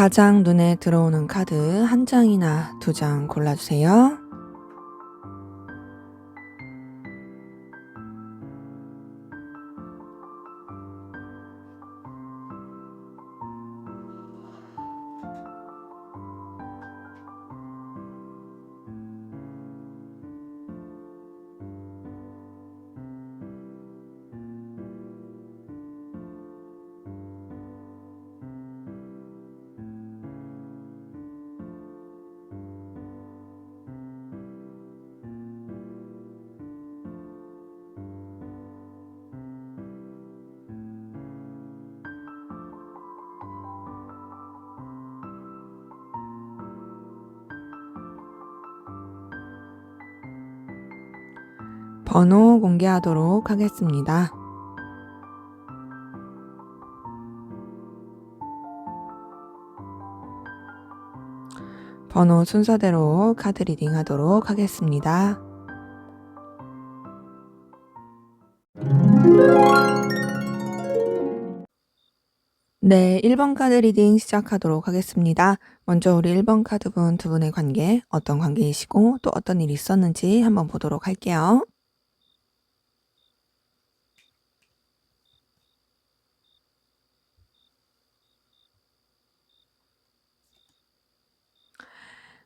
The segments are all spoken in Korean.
가장 눈에 들어오는 카드 한 장이나 두 장 골라주세요. 번호 공개하도록 하겠습니다. 번호 순서대로 카드 리딩 하도록 하겠습니다. 네, 1번 카드 리딩 시작하도록 하겠습니다. 먼저 우리 1번 카드분 두 분의 관계, 어떤 관계이시고 또 어떤 일이 있었는지 한번 보도록 할게요.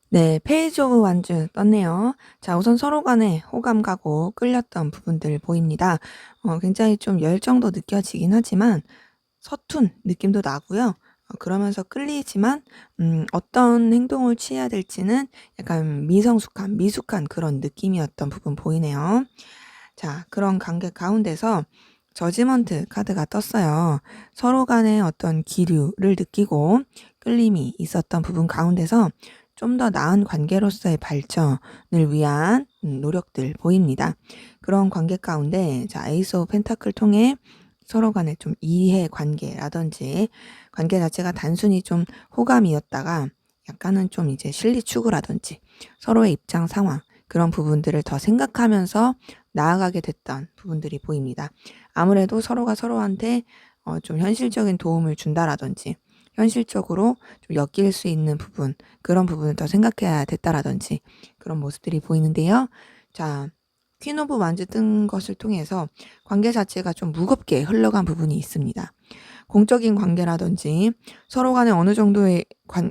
네, 페이지 오브 완즈 떴네요. 자, 우선 서로 간에 호감 가고 끌렸던 부분들 보입니다. 굉장히 좀 열정도 느껴지긴 하지만 서툰 느낌도 나고요. 그러면서 끌리지만 어떤 행동을 취해야 될지는 약간 미숙한 그런 느낌이었던 부분 보이네요. 자, 그런 관계 가운데서 저지먼트 카드가 떴어요. 서로 간에 어떤 기류를 느끼고 끌림이 있었던 부분 가운데서 좀 더 나은 관계로서의 발전을 위한 노력들 보입니다. 그런 관계 가운데 자, 에이스 오브 펜타클 통해 서로 간에 좀 이해 관계라든지 관계 자체가 단순히 좀 호감이었다가 약간은 좀 이제 실리 추구라든지 서로의 입장 상황 그런 부분들을 더 생각하면서 나아가게 됐던 부분들이 보입니다. 아무래도 서로가 서로한테 좀 현실적인 도움을 준다라든지 현실적으로 좀 엮일 수 있는 부분 그런 부분을 더 생각해야 됐다라든지 그런 모습들이 보이는데요. 자, 퀸 오브 완즈 뜬 것을 통해서 관계 자체가 좀 무겁게 흘러간 부분이 있습니다. 공적인 관계라든지 서로 간에 어느 정도의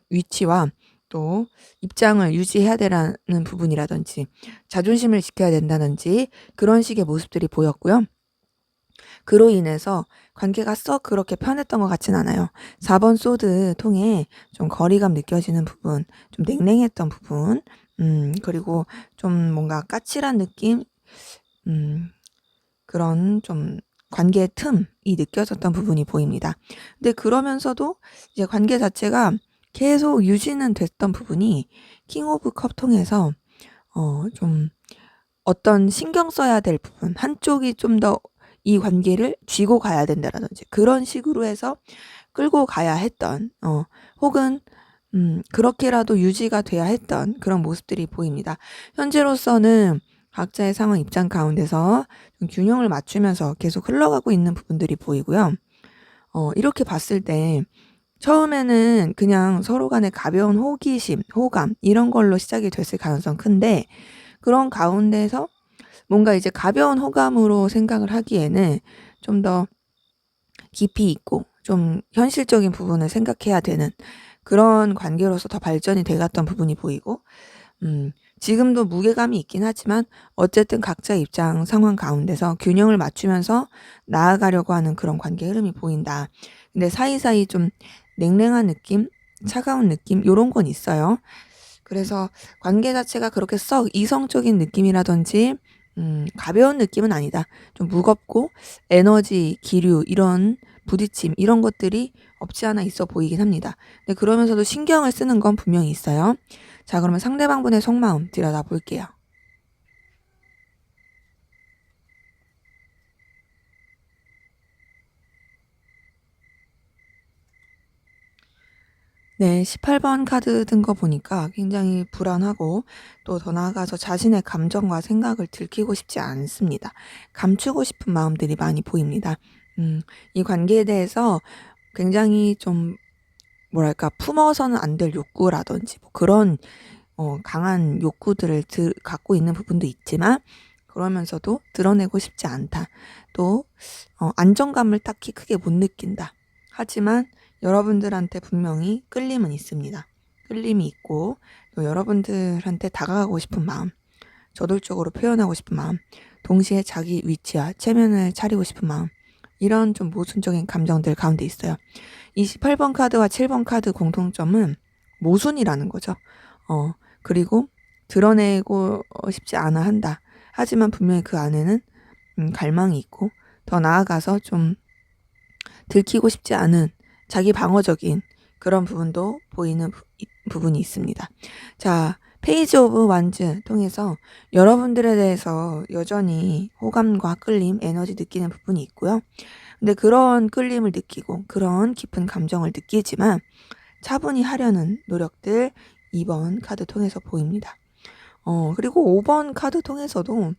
위치와 또 입장을 유지해야 되라는 부분이라든지 자존심을 지켜야 된다든지 그런 식의 모습들이 보였고요. 그로 인해서 관계가 썩 그렇게 편했던 것 같진 않아요. 4번 소드 통해 좀 거리감 느껴지는 부분, 좀 냉랭했던 부분, 그리고 좀 뭔가 까칠한 느낌, 그런 좀 관계의 틈이 느껴졌던 부분이 보입니다. 근데 그러면서도 이제 관계 자체가 계속 유지는 됐던 부분이 킹 오브 컵 통해서 좀 어떤 신경 써야 될 부분, 한쪽이 좀 더 이 관계를 쥐고 가야 된다라든지 그런 식으로 해서 끌고 가야 했던 혹은 그렇게라도 유지가 돼야 했던 그런 모습들이 보입니다. 현재로서는 각자의 상황 입장 가운데서 좀 균형을 맞추면서 계속 흘러가고 있는 부분들이 보이고요. 이렇게 봤을 때 처음에는 그냥 서로 간의 가벼운 호기심, 호감 이런 걸로 시작이 됐을 가능성 큰데 그런 가운데서 뭔가 이제 가벼운 호감으로 생각을 하기에는 좀 더 깊이 있고 좀 현실적인 부분을 생각해야 되는 그런 관계로서 더 발전이 돼갔던 부분이 보이고 지금도 무게감이 있긴 하지만 어쨌든 각자의 입장 상황 가운데서 균형을 맞추면서 나아가려고 하는 그런 관계 흐름이 보인다. 근데 사이사이 좀 냉랭한 느낌, 차가운 느낌 이런 건 있어요. 그래서 관계 자체가 그렇게 썩 이성적인 느낌이라든지 가벼운 느낌은 아니다. 좀 무겁고 에너지, 기류 이런 부딪힘 이런 것들이 없지 않아 있어 보이긴 합니다. 근데 그러면서도 신경을 쓰는 건 분명히 있어요. 자, 그러면 상대방분의 속마음 들여다 볼게요. 네, 18번 카드 든 거 보니까 굉장히 불안하고 또 더 나아가서 자신의 감정과 생각을 들키고 싶지 않습니다. 감추고 싶은 마음들이 많이 보입니다. 이 관계에 대해서 굉장히 좀 뭐랄까 품어서는 안 될 욕구라든지 뭐 그런 강한 욕구들을 갖고 있는 부분도 있지만 그러면서도 드러내고 싶지 않다. 또 안정감을 딱히 크게 못 느낀다. 하지만 여러분들한테 분명히 끌림은 있습니다. 끌림이 있고 또 여러분들한테 다가가고 싶은 마음, 저돌적으로 표현하고 싶은 마음, 동시에 자기 위치와 체면을 차리고 싶은 마음, 이런 좀 모순적인 감정들 가운데 있어요. 28번 카드와 7번 카드 공통점은 모순이라는 거죠. 그리고 드러내고 싶지 않아 한다. 하지만 분명히 그 안에는 갈망이 있고 더 나아가서 좀 들키고 싶지 않은 자기 방어적인 그런 부분도 보이는 부분이 있습니다. 자, 페이지 오브 완즈 통해서 여러분들에 대해서 여전히 호감과 끌림, 에너지 느끼는 부분이 있고요. 근데 그런 끌림을 느끼고 그런 깊은 감정을 느끼지만 차분히 하려는 노력들 2번 카드 통해서 보입니다. 그리고 5번 카드 통해서도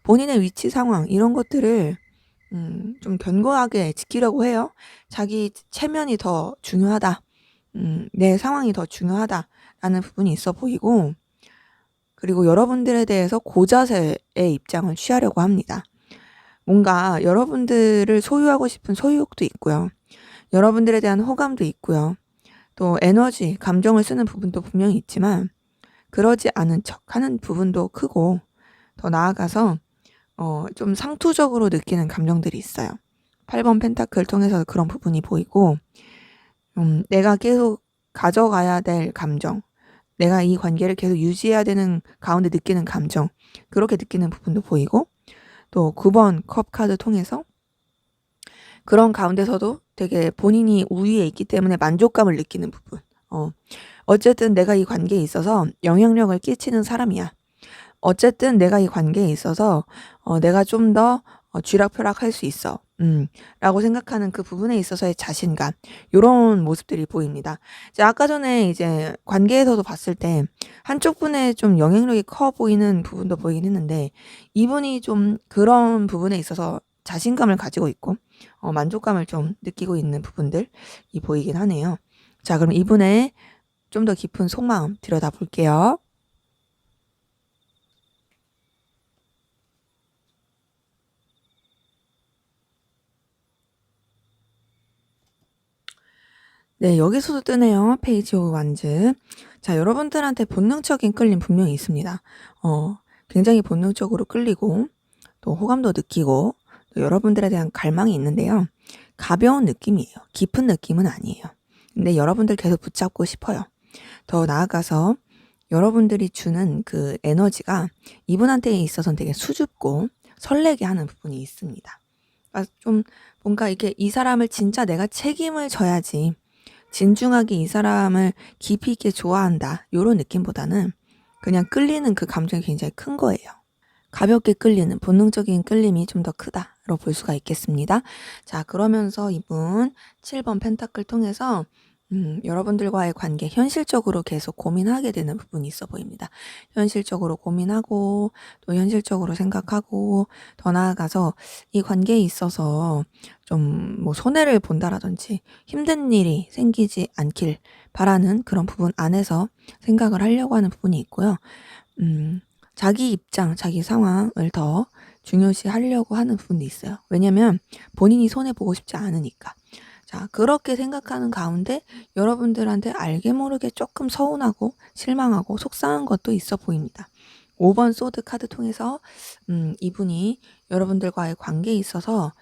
본인의 위치 상황 이런 것들을 좀 견고하게 지키려고 해요. 자기 체면이 더 중요하다. 내 상황이 더 중요하다라는 부분이 있어 보이고 그리고 여러분들에 대해서 고자세의 입장을 취하려고 합니다. 뭔가 여러분들을 소유하고 싶은 소유욕도 있고요. 여러분들에 대한 호감도 있고요. 또 에너지, 감정을 쓰는 부분도 분명히 있지만 그러지 않은 척 하는 부분도 크고 더 나아가서 좀 상투적으로 느끼는 감정들이 있어요. 8번 펜타클 통해서 그런 부분이 보이고 내가 계속 가져가야 될 감정, 내가 이 관계를 계속 유지해야 되는 가운데 느끼는 감정, 그렇게 느끼는 부분도 보이고 또 9번 컵 카드 통해서 그런 가운데서도 되게 본인이 우위에 있기 때문에 만족감을 느끼는 부분. 어쨌든 내가 이 관계에 있어서 영향력을 끼치는 사람이야. 어쨌든 내가 이 관계에 있어서 내가 좀 더 쥐락펴락할 수 있어. 라고 생각하는 그 부분에 있어서의 자신감, 요런 모습들이 보입니다. 자, 아까 전에 이제 관계에서도 봤을 때 한쪽 분의 좀 영향력이 커 보이는 부분도 보이긴 했는데 이분이 좀 그런 부분에 있어서 자신감을 가지고 있고 만족감을 좀 느끼고 있는 부분들이 보이긴 하네요. 자, 그럼 이분의 좀 더 깊은 속마음 들여다 볼게요. 네, 여기서도 뜨네요. 페이지 오브 완즈. 자, 여러분들한테 본능적인 끌림 분명히 있습니다. 굉장히 본능적으로 끌리고 또 호감도 느끼고 또 여러분들에 대한 갈망이 있는데요. 가벼운 느낌이에요. 깊은 느낌은 아니에요. 근데 여러분들 계속 붙잡고 싶어요. 더 나아가서 여러분들이 주는 그 에너지가 이분한테 있어서는 되게 수줍고 설레게 하는 부분이 있습니다. 그러니까 좀 뭔가 이게 이 사람을 진짜 내가 책임을 져야지 진중하게 이 사람을 깊이 있게 좋아한다 요런 느낌보다는 그냥 끌리는 그 감정이 굉장히 큰 거예요. 가볍게 끌리는 본능적인 끌림이 좀 더 크다로 볼 수가 있겠습니다. 자, 그러면서 이분 7번 펜타클 통해서 여러분들과의 관계 현실적으로 계속 고민하게 되는 부분이 있어 보입니다. 현실적으로 고민하고 또 현실적으로 생각하고 더 나아가서 이 관계에 있어서 좀 뭐 손해를 본다라든지 힘든 일이 생기지 않길 바라는 그런 부분 안에서 생각을 하려고 하는 부분이 있고요. 자기 입장, 자기 상황을 더 중요시 하려고 하는 부분도 있어요. 왜냐면 본인이 손해보고 싶지 않으니까. 자, 그렇게 생각하는 가운데 여러분들한테 알게 모르게 조금 서운하고 실망하고 속상한 것도 있어 보입니다. 5번 소드 카드 통해서 이분이 여러분들과의 관계에 있어서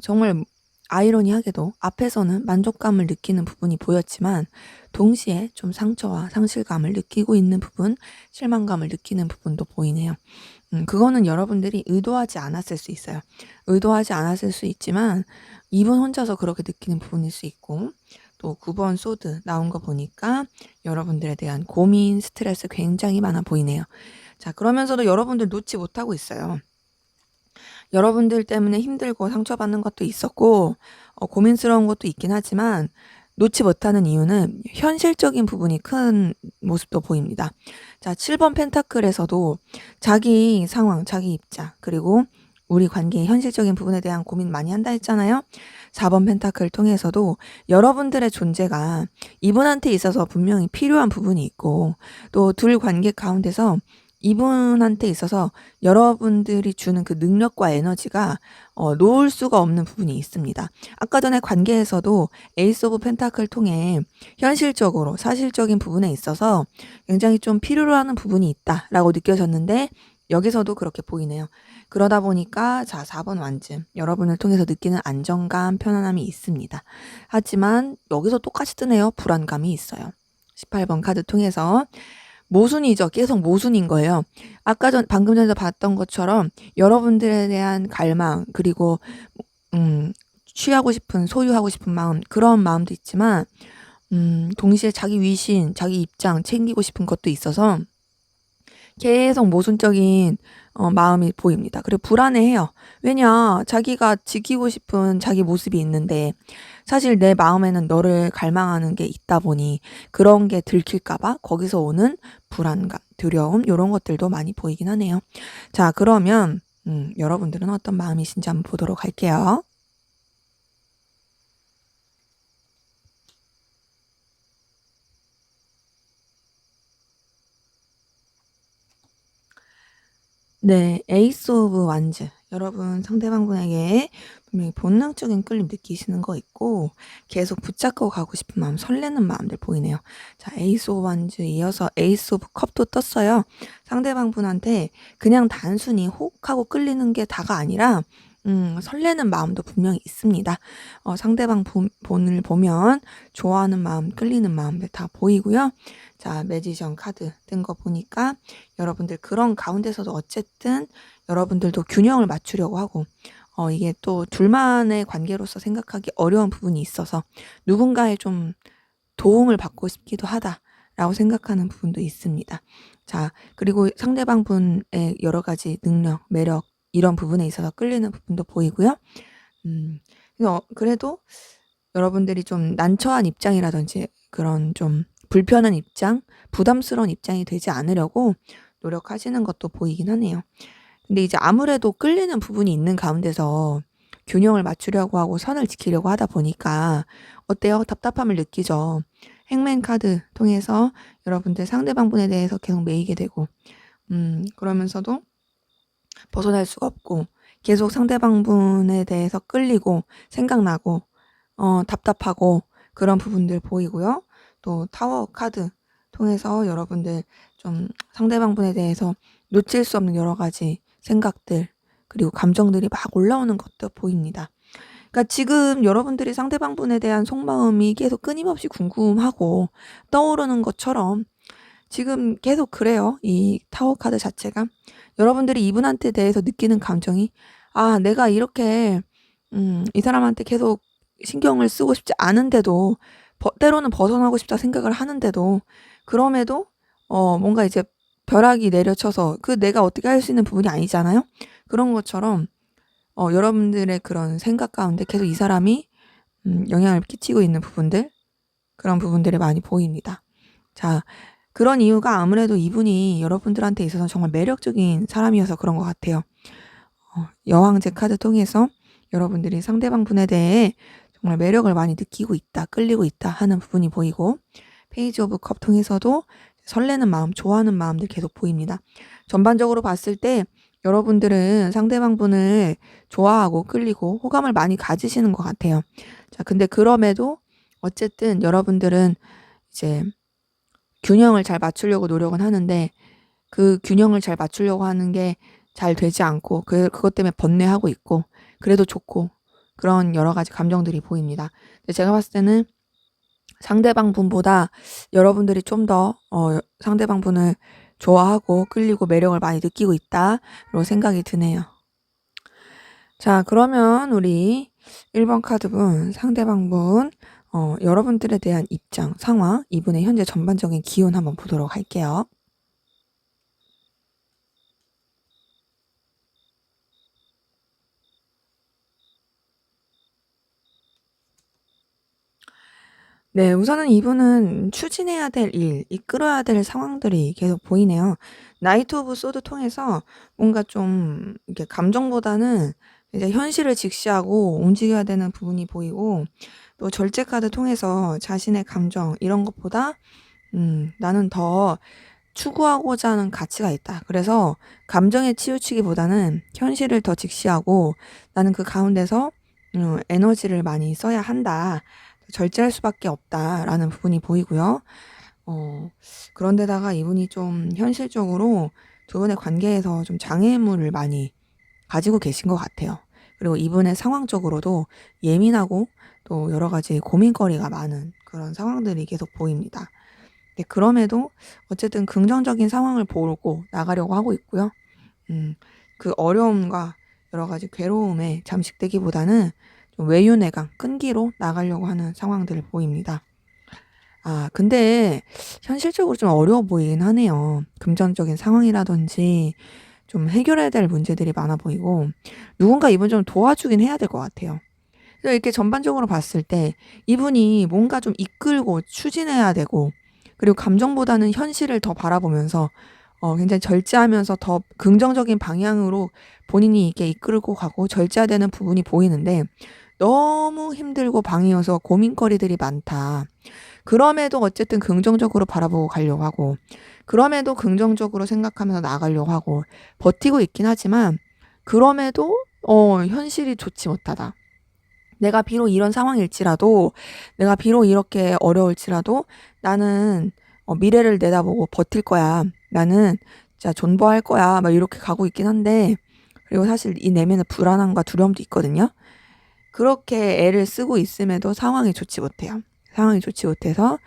정말 아이러니하게도 앞에서는 만족감을 느끼는 부분이 보였지만 동시에 좀 상처와 상실감을 느끼고 있는 부분, 실망감을 느끼는 부분도 보이네요. 그거는 여러분들이 의도하지 않았을 수 있어요. 의도하지 않았을 수 있지만 이분 혼자서 그렇게 느끼는 부분일 수 있고 또 9번 소드 나온 거 보니까 여러분들에 대한 고민, 스트레스 굉장히 많아 보이네요. 자, 그러면서도 여러분들 놓지 못하고 있어요. 여러분들 때문에 힘들고 상처받는 것도 있었고 고민스러운 것도 있긴 하지만 놓지 못하는 이유는 현실적인 부분이 큰 모습도 보입니다. 자, 7번 펜타클에서도 자기 상황, 자기 입장, 그리고 우리 관계의 현실적인 부분에 대한 고민 많이 한다 했잖아요. 4번 펜타클 통해서도 여러분들의 존재가 이분한테 있어서 분명히 필요한 부분이 있고, 또 둘 관계 가운데서 이분한테 있어서 여러분들이 주는 그 능력과 에너지가 놓을 수가 없는 부분이 있습니다. 아까 전에 관계에서도 에이스 오브 펜타클 통해 현실적으로 사실적인 부분에 있어서 굉장히 좀 필요로 하는 부분이 있다라고 느껴졌는데, 여기서도 그렇게 보이네요. 그러다 보니까 4번 완즈, 여러분을 통해서 느끼는 안정감, 편안함이 있습니다. 하지만 여기서 똑같이 뜨네요. 불안감이 있어요. 18번 카드 통해서 모순이죠. 계속 모순인 거예요. 방금 전에 봤던 것처럼 여러분들에 대한 갈망, 그리고 취하고 싶은, 소유하고 싶은 마음, 그런 마음도 있지만 동시에 자기 위신, 자기 입장 챙기고 싶은 것도 있어서 계속 모순적인 마음이 보입니다. 그리고 불안해해요. 왜냐, 자기가 지키고 싶은 자기 모습이 있는데 사실 내 마음에는 너를 갈망하는 게 있다 보니 그런 게 들킬까봐 거기서 오는 불안감, 두려움, 이런 것들도 많이 보이긴 하네요. 자, 그러면 여러분들은 어떤 마음이신지 한번 보도록 할게요. 네, 에이스 오브 완즈. 여러분 상대방분에게 분명히 본능적인 끌림 느끼시는 거 있고 계속 붙잡고 가고 싶은 마음, 설레는 마음들 보이네요. 자, 에이스 오브 완즈 이어서 에이스 오브 컵도 떴어요. 상대방분한테 그냥 단순히 호흡하고 끌리는 게 다가 아니라 설레는 마음도 분명히 있습니다. 상대방 본을 보면 좋아하는 마음, 끌리는 마음들 다 보이고요. 자, 매지션 카드 뜬 거 보니까 여러분들 그런 가운데서도 어쨌든 여러분들도 균형을 맞추려고 하고, 이게 또 둘만의 관계로서 생각하기 어려운 부분이 있어서 누군가의 좀 도움을 받고 싶기도 하다라고 생각하는 부분도 있습니다. 자, 그리고 상대방 분의 여러 가지 능력, 매력, 이런 부분에 있어서 끌리는 부분도 보이고요. 그래도 여러분들이 좀 난처한 입장이라든지 그런 좀 불편한 입장, 부담스러운 입장이 되지 않으려고 노력하시는 것도 보이긴 하네요. 근데 이제 아무래도 끌리는 부분이 있는 가운데서 균형을 맞추려고 하고 선을 지키려고 하다 보니까 어때요? 답답함을 느끼죠. 행맨 카드 통해서 여러분들 상대방 분에 대해서 계속 매이게 되고, 그러면서도 벗어날 수가 없고, 계속 상대방 분에 대해서 끌리고, 생각나고, 답답하고, 그런 부분들 보이고요. 또 타워 카드 통해서 여러분들 좀 상대방 분에 대해서 놓칠 수 없는 여러 가지 생각들, 그리고 감정들이 막 올라오는 것도 보입니다. 그러니까 지금 여러분들이 상대방 분에 대한 속마음이 계속 끊임없이 궁금하고 떠오르는 것처럼 지금 계속 그래요. 이 타워 카드 자체가. 여러분들이 이분한테 대해서 느끼는 감정이, 아, 내가 이렇게, 이 사람한테 계속 신경을 쓰고 싶지 않은데도, 때로는 벗어나고 싶다 생각을 하는데도, 그럼에도, 뭔가 이제 벼락이 내려쳐서 내가 어떻게 할 수 있는 부분이 아니잖아요? 그런 것처럼, 여러분들의 그런 생각 가운데 계속 이 사람이, 영향을 끼치고 있는 부분들, 그런 부분들이 많이 보입니다. 자, 그런 이유가 아무래도 이분이 여러분들한테 있어서 정말 매력적인 사람이어서 그런 것 같아요. 여왕제 카드 통해서 여러분들이 상대방 분에 대해 정말 매력을 많이 느끼고 있다, 끌리고 있다 하는 부분이 보이고, 페이지 오브 컵 통해서도 설레는 마음, 좋아하는 마음들 계속 보입니다. 전반적으로 봤을 때 여러분들은 상대방 분을 좋아하고 끌리고 호감을 많이 가지시는 것 같아요. 자, 근데 그럼에도 어쨌든 여러분들은 이제 균형을 잘 맞추려고 노력은 하는데 그 균형을 잘 맞추려고 하는 게 잘 되지 않고 그것 때문에 번뇌하고 있고 그래도 좋고 그런 여러 가지 감정들이 보입니다. 근데 제가 봤을 때는 상대방 분보다 여러분들이 좀 더 상대방 분을 좋아하고 끌리고 매력을 많이 느끼고 있다로 생각이 드네요. 자, 그러면 우리 1번 카드분, 상대방 분, 여러분들에 대한 입장, 상황, 이분의 현재 전반적인 기운 한번 보도록 할게요. 네. 우선은 이분은 추진해야 될 일, 이끌어야 될 상황들이 계속 보이네요. 나이트 오브 소드 통해서 뭔가 좀 이렇게 감정보다는 이제 현실을 직시하고 움직여야 되는 부분이 보이고, 또 절제 카드 통해서 자신의 감정 이런 것보다 '나는 더 추구하고자 하는 가치가 있다. 그래서 감정에 치우치기보다는 현실을 더 직시하고 나는 그 가운데서 에너지를 많이 써야 한다. 절제할 수밖에 없다.'라는 부분이 보이고요. 어 그런데다가 이분이 좀 현실적으로 두 분의 관계에서 좀 장애물을 많이 가지고 계신 것 같아요. 그리고 이분의 상황적으로도 예민하고 또 여러 가지 고민거리가 많은 그런 상황들이 계속 보입니다. 네, 그럼에도 어쨌든 긍정적인 상황을 보고 나가려고 하고 있고요. 음, 그 어려움과 여러 가지 괴로움에 잠식되기보다는 좀 외유내강, 끈기로 나가려고 하는 상황들을 보입니다. 아, 근데 현실적으로 좀 어려워 보이긴 하네요. 금전적인 상황이라든지 좀 해결해야 될 문제들이 많아 보이고, 누군가 이분 좀 도와주긴 해야 될 것 같아요. 그래서 이렇게 전반적으로 봤을 때 이분이 뭔가 좀 이끌고 추진해야 되고, 그리고 감정보다는 현실을 더 바라보면서 굉장히 절제하면서 더 긍정적인 방향으로 본인이 이렇게 이끌고 가고 절제해야 되는 부분이 보이는데, 너무 힘들고 방이어서 고민거리들이 많다. 그럼에도 어쨌든 긍정적으로 바라보고 가려고 하고, 그럼에도 긍정적으로 생각하면서 나가려고 하고 버티고 있긴 하지만, 그럼에도 현실이 좋지 못하다. 내가 비록 이런 상황일지라도, 내가 비록 이렇게 어려울지라도 나는 미래를 내다보고 버틸 거야. 나는 진짜 존버할 거야. 막 이렇게 가고 있긴 한데, 그리고 사실 이 내면의 불안함과 두려움도 있거든요. 그렇게 애를 쓰고 있음에도 상황이 좋지 못해요. 상황이 좋지 못해서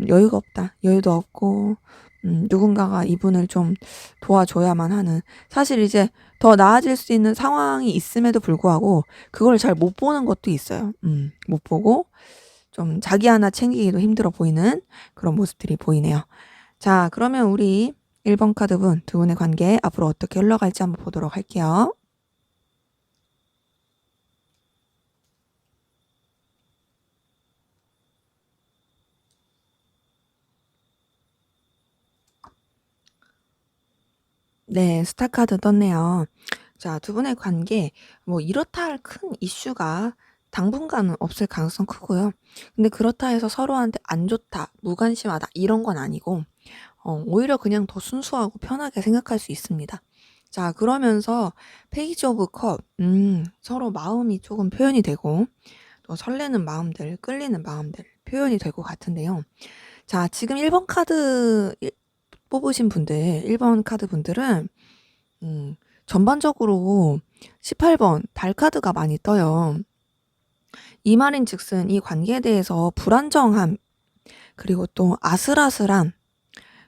여유가 없다. 여유도 없고 누군가가 이분을 좀 도와줘야만 하는, 사실 이제 더 나아질 수 있는 상황이 있음에도 불구하고 그걸 잘 못 보는 것도 있어요. 못 보고 좀 자기 하나 챙기기도 힘들어 보이는 그런 모습들이 보이네요. 자, 그러면 우리 1번 카드분 두 분의 관계 앞으로 어떻게 흘러갈지 한번 보도록 할게요. 네, 스타 카드 떴네요. 자, 두 분의 관계, 뭐, 이렇다 할 큰 이슈가 당분간은 없을 가능성 크고요. 근데 그렇다 해서 서로한테 안 좋다, 무관심하다, 이런 건 아니고, 오히려 그냥 더 순수하고 편하게 생각할 수 있습니다. 자, 그러면서 페이지 오브 컵, 서로 마음이 조금 표현이 되고, 또 설레는 마음들, 끌리는 마음들 표현이 될 것 같은데요. 자, 지금 1번 카드 뽑으신 분들, 1번 카드 분들은 전반적으로 18번 달 카드가 많이 떠요. 이 말인 즉슨 이 관계에 대해서 불안정함, 그리고 또 아슬아슬함,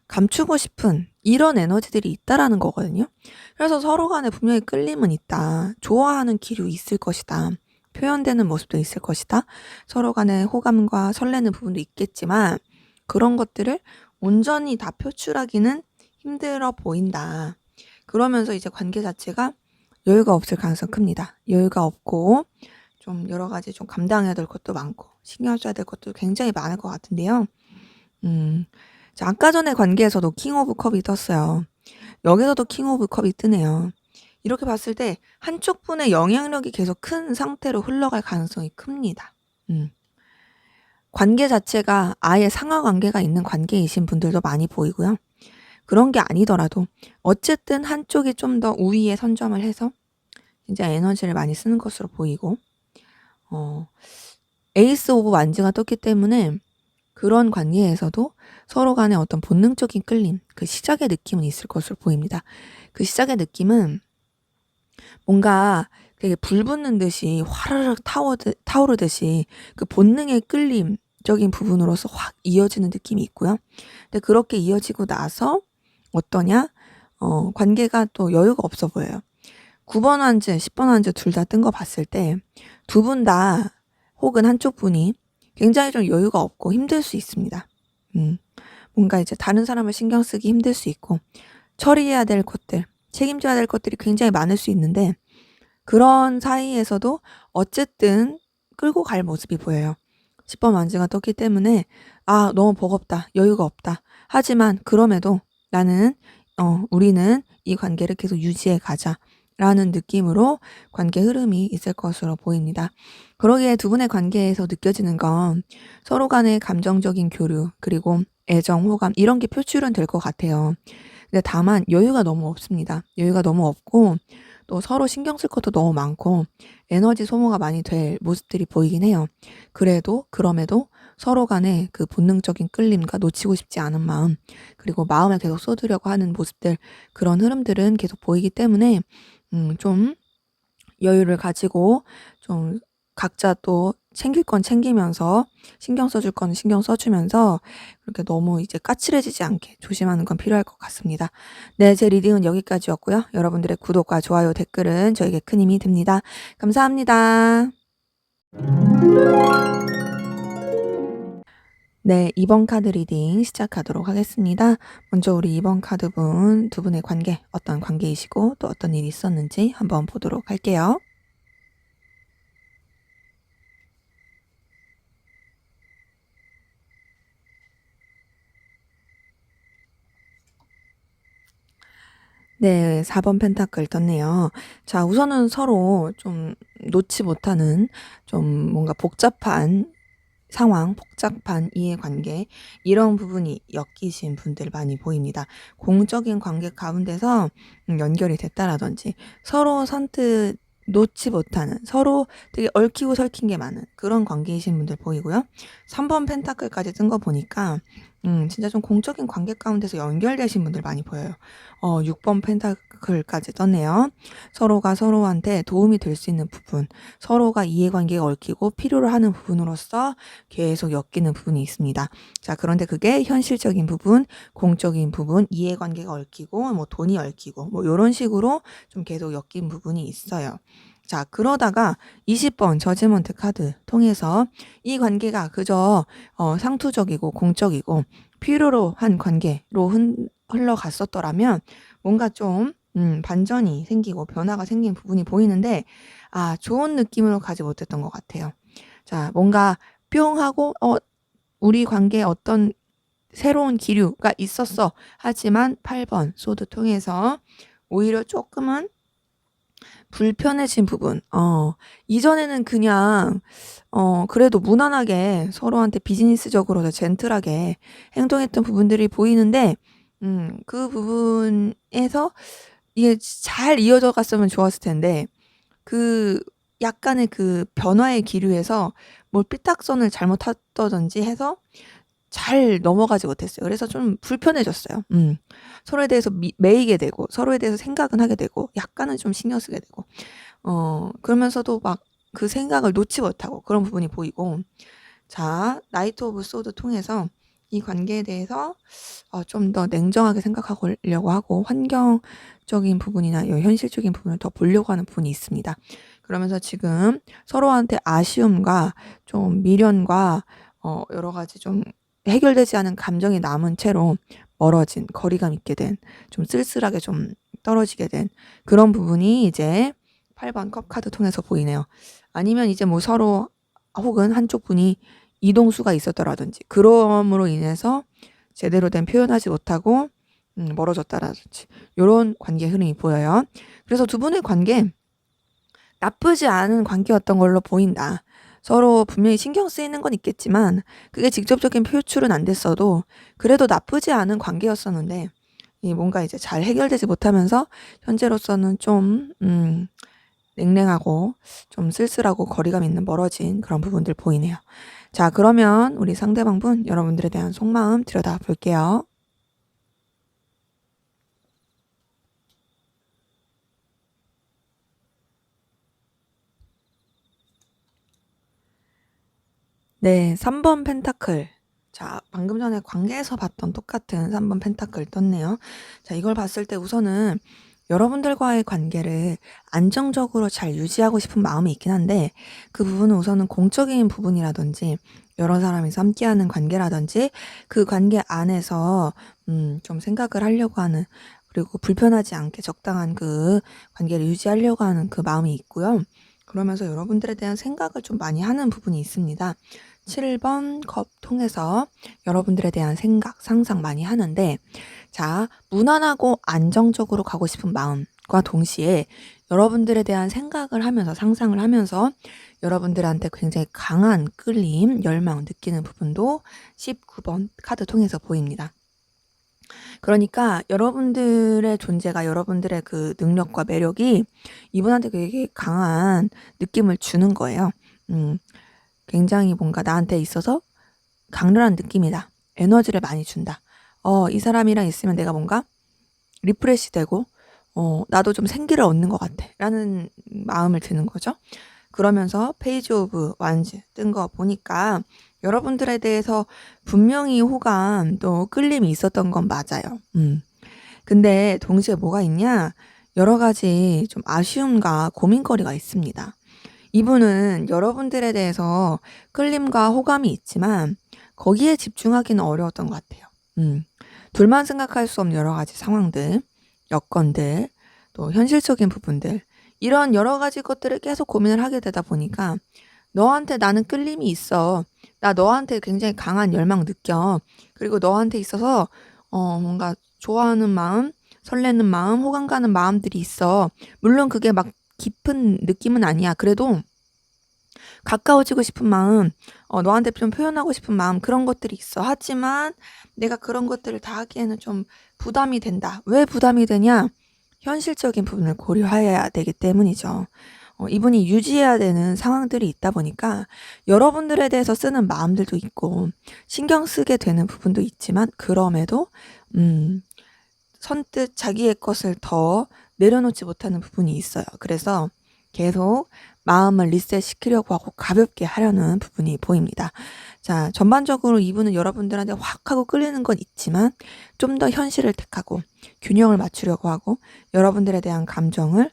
감추고 싶은 이런 에너지들이 있다라는 거거든요. 그래서 서로 간에 분명히 끌림은 있다. 좋아하는 기류 있을 것이다. 표현되는 모습도 있을 것이다. 서로 간에 호감과 설레는 부분도 있겠지만, 그런 것들을 온전히 다 표출하기는 힘들어 보인다. 그러면서 이제 관계 자체가 여유가 없을 가능성이 큽니다. 여유가 없고 좀 여러 가지 좀 감당해야 될 것도 많고 신경 써야 될 것도 굉장히 많을 것 같은데요. 자, 아까 전에 관계에서도 킹 오브 컵이 떴어요. 여기서도 킹 오브 컵이 뜨네요. 이렇게 봤을 때 한쪽 분의 영향력이 계속 큰 상태로 흘러갈 가능성이 큽니다. 관계 자체가 아예 상하 관계가 있는 관계이신 분들도 많이 보이고요. 그런 게 아니더라도 어쨌든 한쪽이 좀 더 우위에 선점을 해서 진짜 에너지를 많이 쓰는 것으로 보이고, 에이스 오브 완즈가 떴기 때문에 그런 관계에서도 서로 간의 어떤 본능적인 끌림, 그 시작의 느낌은 있을 것으로 보입니다. 그 시작의 느낌은 뭔가 되게 불 붙는 듯이 화르륵 타오르듯이 그 본능의 끌림적인 부분으로서 확 이어지는 느낌이 있고요. 근데 그렇게 이어지고 나서 어떠냐? 관계가 또 여유가 없어 보여요. 9번 한즈, 10번 한즈 둘 다 뜬 거 봤을 때 두 분 다 혹은 한쪽 분이 굉장히 좀 여유가 없고 힘들 수 있습니다. 뭔가 이제 다른 사람을 신경 쓰기 힘들 수 있고 처리해야 될 것들, 책임져야 될 것들이 굉장히 많을 수 있는데, 그런 사이에서도 어쨌든 끌고 갈 모습이 보여요. 10번 완즈가 떴기 때문에 아, 너무 버겁다. 여유가 없다. 하지만 그럼에도 나는 우리는 이 관계를 계속 유지해 가자. 라는 느낌으로 관계 흐름이 있을 것으로 보입니다. 그러기에 두 분의 관계에서 느껴지는 건 서로 간의 감정적인 교류, 그리고 애정, 호감 이런 게 표출은 될 것 같아요. 근데 다만 여유가 너무 없습니다. 여유가 너무 없고 또 서로 신경 쓸 것도 너무 많고 에너지 소모가 많이 될 모습들이 보이긴 해요. 그럼에도 서로 간의 그 본능적인 끌림과 놓치고 싶지 않은 마음, 그리고 마음을 계속 쏟으려고 하는 모습들, 그런 흐름들은 계속 보이기 때문에 좀 여유를 가지고 좀 각자 또 챙길 건 챙기면서 신경 써줄 건 신경 써주면서 그렇게 너무 이제 까칠해지지 않게 조심하는 건 필요할 것 같습니다. 네, 제 리딩은 여기까지였고요. 여러분들의 구독과 좋아요, 댓글은 저에게 큰 힘이 됩니다. 감사합니다. 네, 2번 카드 리딩 시작하도록 하겠습니다. 먼저 우리 2번 카드분 두 분의 관계, 어떤 관계이시고 또 어떤 일이 있었는지 한번 보도록 할게요. 네, 4번 펜타클 떴네요. 자, 우선은 서로 좀 놓지 못하는 좀 뭔가 복잡한 상황, 복잡한 이해관계 이런 부분이 엮이신 분들 많이 보입니다. 공적인 관계 가운데서 연결이 됐다라든지 서로 선뜻 놓지 못하는, 서로 되게 얽히고 설킨 게 많은 그런 관계이신 분들 보이고요. 3번 펜타클까지 뜬 거 보니까 진짜 좀 공적인 관계 가운데서 연결되신 분들 많이 보여요. 6번 펜타클까지 떴네요. 서로가 서로한테 도움이 될 수 있는 부분, 서로가 이해관계가 얽히고 필요로 하는 부분으로서 계속 엮이는 부분이 있습니다. 자, 그런데 그게 현실적인 부분, 공적인 부분, 이해관계가 얽히고 뭐 돈이 얽히고 뭐 이런 식으로 좀 계속 엮인 부분이 있어요. 자, 그러다가 20번 저지먼트 카드 통해서 이 관계가 그저 상투적이고 공적이고 필요로 한 관계로 흘러갔었더라면 뭔가 좀 반전이 생기고 변화가 생긴 부분이 보이는데 아, 좋은 느낌으로 가지 못했던 것 같아요. 자, 뭔가 뿅 하고 우리 관계에 어떤 새로운 기류가 있었어. 하지만 8번 소드 통해서 오히려 조금은 불편해진 부분. 이전에는 그냥 그래도 무난하게 서로한테 비즈니스적으로 젠틀하게 행동했던 부분들이 보이는데 그 부분에서 이게 잘 이어져 갔으면 좋았을 텐데 그 약간의 그 변화의 기류에서 뭘 삐딱선을 잘못 탔다든지 해서 잘 넘어가지 못했어요. 그래서 좀 불편해졌어요. 서로에 대해서 매이게 되고 서로에 대해서 생각은 하게 되고 약간은 좀 신경 쓰게 되고 그러면서도 막 그 생각을 놓지 못하고 그런 부분이 보이고 자, 나이트 오브 소드 통해서 이 관계에 대해서 좀 더 냉정하게 생각하려고 하고 환경적인 부분이나 현실적인 부분을 더 보려고 하는 부분이 있습니다. 그러면서 지금 서로한테 아쉬움과 좀 미련과 여러 가지 좀 해결되지 않은 감정이 남은 채로 멀어진, 거리감 있게 된, 좀 쓸쓸하게 좀 떨어지게 된 그런 부분이 이제 8번 컵 카드 통해서 보이네요. 아니면 이제 뭐 서로 혹은 한쪽 분이 이동수가 있었더라든지 그럼으로 인해서 제대로 된 표현하지 못하고 멀어졌다라든지 이런 관계 흐름이 보여요. 그래서 두 분의 관계 나쁘지 않은 관계였던 걸로 보인다. 서로 분명히 신경 쓰이는 건 있겠지만 그게 직접적인 표출은 안 됐어도 그래도 나쁘지 않은 관계였었는데 뭔가 이제 잘 해결되지 못하면서 현재로서는 좀 냉랭하고 좀 쓸쓸하고 거리감 있는 멀어진 그런 부분들 보이네요. 자, 그러면 우리 상대방분 여러분들에 대한 속마음 들여다 볼게요. 네, 3번 펜타클. 자, 방금 전에 관계에서 봤던 똑같은 3번 펜타클 떴네요. 자, 이걸 봤을 때 우선은 여러분들과의 관계를 안정적으로 잘 유지하고 싶은 마음이 있긴 한데 그 부분은 우선은 공적인 부분이라든지 여러 사람이서 함께하는 관계라든지 그 관계 안에서 좀 생각을 하려고 하는 그리고 불편하지 않게 적당한 그 관계를 유지하려고 하는 그 마음이 있고요. 그러면서 여러분들에 대한 생각을 좀 많이 하는 부분이 있습니다. 7번 컵 통해서 여러분들에 대한 생각, 상상 많이 하는데, 자, 무난하고 안정적으로 가고 싶은 마음과 동시에 여러분들에 대한 생각을 하면서, 상상을 하면서 여러분들한테 굉장히 강한 끌림, 열망 느끼는 부분도 19번 카드 통해서 보입니다. 그러니까 여러분들의 존재가, 여러분들의 그 능력과 매력이 이분한테 되게 강한 느낌을 주는 거예요. 굉장히 뭔가 나한테 있어서 강렬한 느낌이다. 에너지를 많이 준다. 이 사람이랑 있으면 내가 뭔가 리프레시 되고, 나도 좀 생기를 얻는 것 같아. 라는 마음을 드는 거죠. 그러면서 페이지 오브 완즈 뜬 거 보니까 여러분들에 대해서 분명히 호감 또 끌림이 있었던 건 맞아요. 근데 동시에 뭐가 있냐? 여러 가지 좀 아쉬움과 고민거리가 있습니다. 이분은 여러분들에 대해서 끌림과 호감이 있지만 거기에 집중하기는 어려웠던 것 같아요. 둘만 생각할 수 없는 여러 가지 상황들, 여건들, 또 현실적인 부분들, 이런 여러 가지 것들을 계속 고민을 하게 되다 보니까 너한테 나는 끌림이 있어. 나 너한테 굉장히 강한 열망 느껴. 그리고 너한테 있어서 뭔가 좋아하는 마음, 설레는 마음, 호감 가는 마음들이 있어. 물론 그게 막 깊은 느낌은 아니야. 그래도 가까워지고 싶은 마음, 너한테 좀 표현하고 싶은 마음, 그런 것들이 있어. 하지만 내가 그런 것들을 다 하기에는 좀 부담이 된다. 왜 부담이 되냐? 현실적인 부분을 고려해야 되기 때문이죠. 이분이 유지해야 되는 상황들이 있다 보니까 여러분들에 대해서 쓰는 마음들도 있고 신경 쓰게 되는 부분도 있지만, 그럼에도 선뜻 자기의 것을 더 내려놓지 못하는 부분이 있어요. 그래서 계속 마음을 리셋시키려고 하고 가볍게 하려는 부분이 보입니다. 자, 전반적으로 이분은 여러분들한테 확 하고 끌리는 건 있지만 좀 더 현실을 택하고 균형을 맞추려고 하고 여러분들에 대한 감정을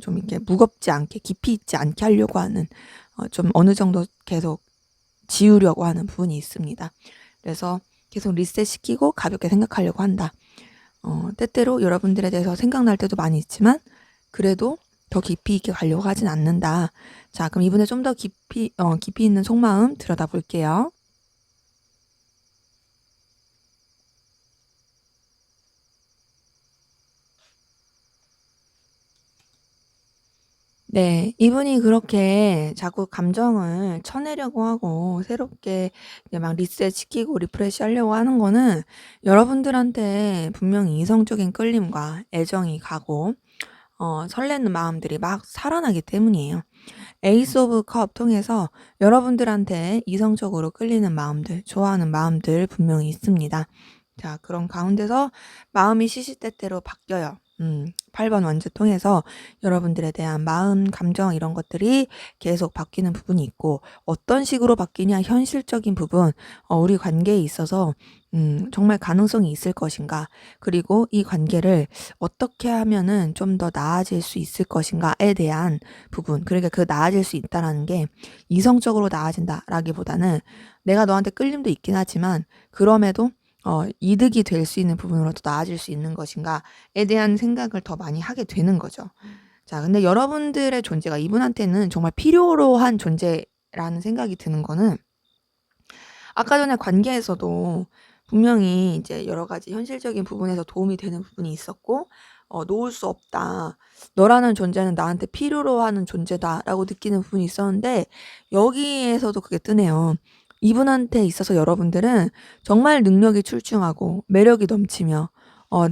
좀 이렇게 무겁지 않게, 깊이 있지 않게 하려고 하는, 좀 어느 정도 계속 지우려고 하는 부분이 있습니다. 그래서 계속 리셋시키고 가볍게 생각하려고 한다. 때때로 여러분들에 대해서 생각날 때도 많이 있지만 그래도 더 깊이 있게 가려고 하진 않는다. 자, 그럼 이분의 좀 더 깊이 있는 속마음 들여다 볼게요. 네, 이분이 그렇게 자꾸 감정을 쳐내려고 하고 새롭게 이제 막 리셋시키고 리프레시 하려고 하는 거는 여러분들한테 분명히 이성적인 끌림과 애정이 가고 설레는 마음들이 막 살아나기 때문이에요. 에이스 오브 컵 통해서 여러분들한테 이성적으로 끌리는 마음들, 좋아하는 마음들 분명히 있습니다. 자, 그런 가운데서 마음이 시시때때로 바뀌어요. 8번 원즈 통해서 여러분들에 대한 마음, 감정 이런 것들이 계속 바뀌는 부분이 있고, 어떤 식으로 바뀌냐, 현실적인 부분, 우리 관계에 있어서 정말 가능성이 있을 것인가, 그리고 이 관계를 어떻게 하면은 좀 더 나아질 수 있을 것인가에 대한 부분. 그러니까 그 나아질 수 있다라는 게 이성적으로 나아진다라기보다는 내가 너한테 끌림도 있긴 하지만 그럼에도 이득이 될 수 있는 부분으로 더 나아질 수 있는 것인가에 대한 생각을 더 많이 하게 되는 거죠. 자, 근데 여러분들의 존재가 이분한테는 정말 필요로 한 존재라는 생각이 드는 거는, 아까 전에 관계에서도 분명히 이제 여러 가지 현실적인 부분에서 도움이 되는 부분이 있었고, 놓을 수 없다. 너라는 존재는 나한테 필요로 하는 존재다라고 느끼는 부분이 있었는데, 여기에서도 그게 뜨네요. 이분한테 있어서 여러분들은 정말 능력이 출중하고 매력이 넘치며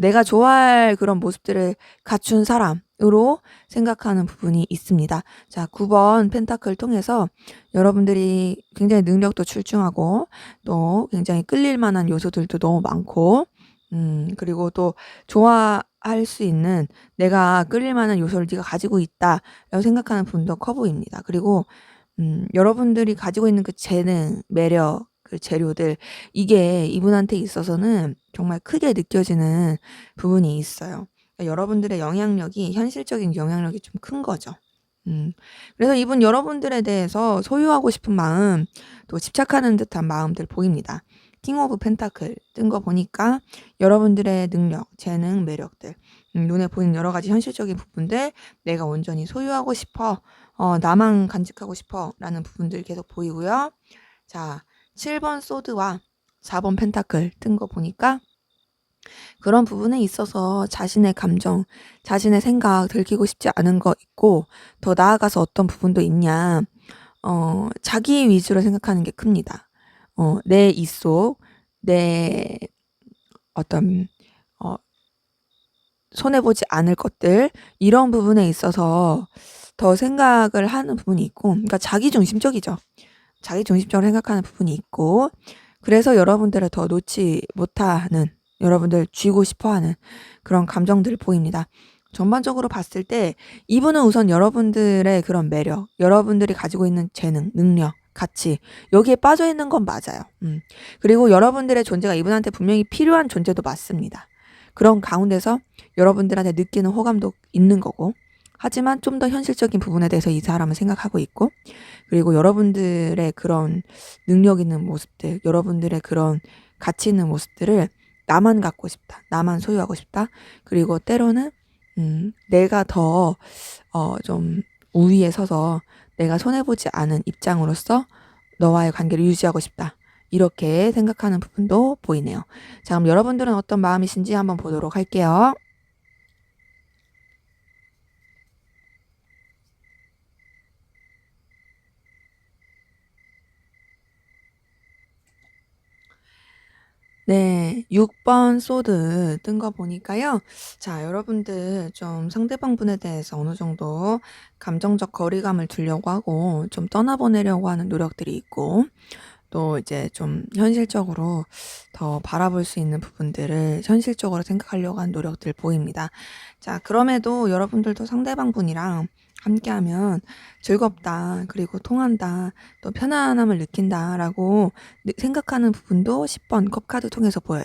내가 좋아할 그런 모습들을 갖춘 사람으로 생각하는 부분이 있습니다. 자, 9번 펜타클 통해서 여러분들이 굉장히 능력도 출중하고 또 굉장히 끌릴 만한 요소들도 너무 많고, 그리고 또 좋아할 수 있는, 내가 끌릴 만한 요소를 네가 가지고 있다라고 생각하는 분도 커 보입니다. 그리고 여러분들이 가지고 있는 그 재능, 매력, 그 재료들, 이게 이분한테 있어서는 정말 크게 느껴지는 부분이 있어요. 그러니까 여러분들의 영향력이, 현실적인 영향력이 좀 큰 거죠. 그래서 이분 여러분들에 대해서 소유하고 싶은 마음, 또 집착하는 듯한 마음들 보입니다. 킹 오브 펜타클 뜬 거 보니까 여러분들의 능력, 재능, 매력들, 눈에 보이는 여러 가지 현실적인 부분들, 내가 온전히 소유하고 싶어, 나만 간직하고 싶어 라는 부분들 계속 보이고요. 자, 7번 소드와 4번 펜타클 뜬 거 보니까 그런 부분에 있어서 자신의 감정, 자신의 생각 들키고 싶지 않은 거 있고, 더 나아가서 어떤 부분도 있냐, 자기 위주로 생각하는 게 큽니다. 내 입속, 내 어떤, 어, 손해보지 않을 것들, 이런 부분에 있어서 더 생각을 하는 부분이 있고, 그러니까 자기중심적이죠. 자기중심적으로 생각하는 부분이 있고, 그래서 여러분들을 더 놓지 못하는, 여러분들 쥐고 싶어하는 그런 감정들을 보입니다. 전반적으로 봤을 때 이분은 우선 여러분들의 그런 매력, 여러분들이 가지고 있는 재능, 능력, 가치, 여기에 빠져 있는 건 맞아요. 그리고 여러분들의 존재가 이분한테 분명히 필요한 존재도 맞습니다. 그런 가운데서 여러분들한테 느끼는 호감도 있는 거고, 하지만 좀 더 현실적인 부분에 대해서 이 사람은 생각하고 있고, 그리고 여러분들의 그런 능력 있는 모습들, 여러분들의 그런 가치 있는 모습들을 나만 갖고 싶다. 나만 소유하고 싶다. 그리고 때로는 내가 더 좀 우위에 서서 내가 손해보지 않은 입장으로서 너와의 관계를 유지하고 싶다. 이렇게 생각하는 부분도 보이네요. 자, 그럼 여러분들은 어떤 마음이신지 한번 보도록 할게요. 네, 6번 소드 뜬 거 보니까요. 자, 여러분들 좀 상대방 분에 대해서 어느 정도 감정적 거리감을 두려고 하고 좀 떠나보내려고 하는 노력들이 있고, 또 이제 좀 현실적으로 더 바라볼 수 있는 부분들을 현실적으로 생각하려고 하는 노력들 보입니다. 자, 그럼에도 여러분들도 상대방 분이랑 함께하면 즐겁다, 그리고 통한다, 또 편안함을 느낀다라고 생각하는 부분도 10번 컵카드 통해서 보여요.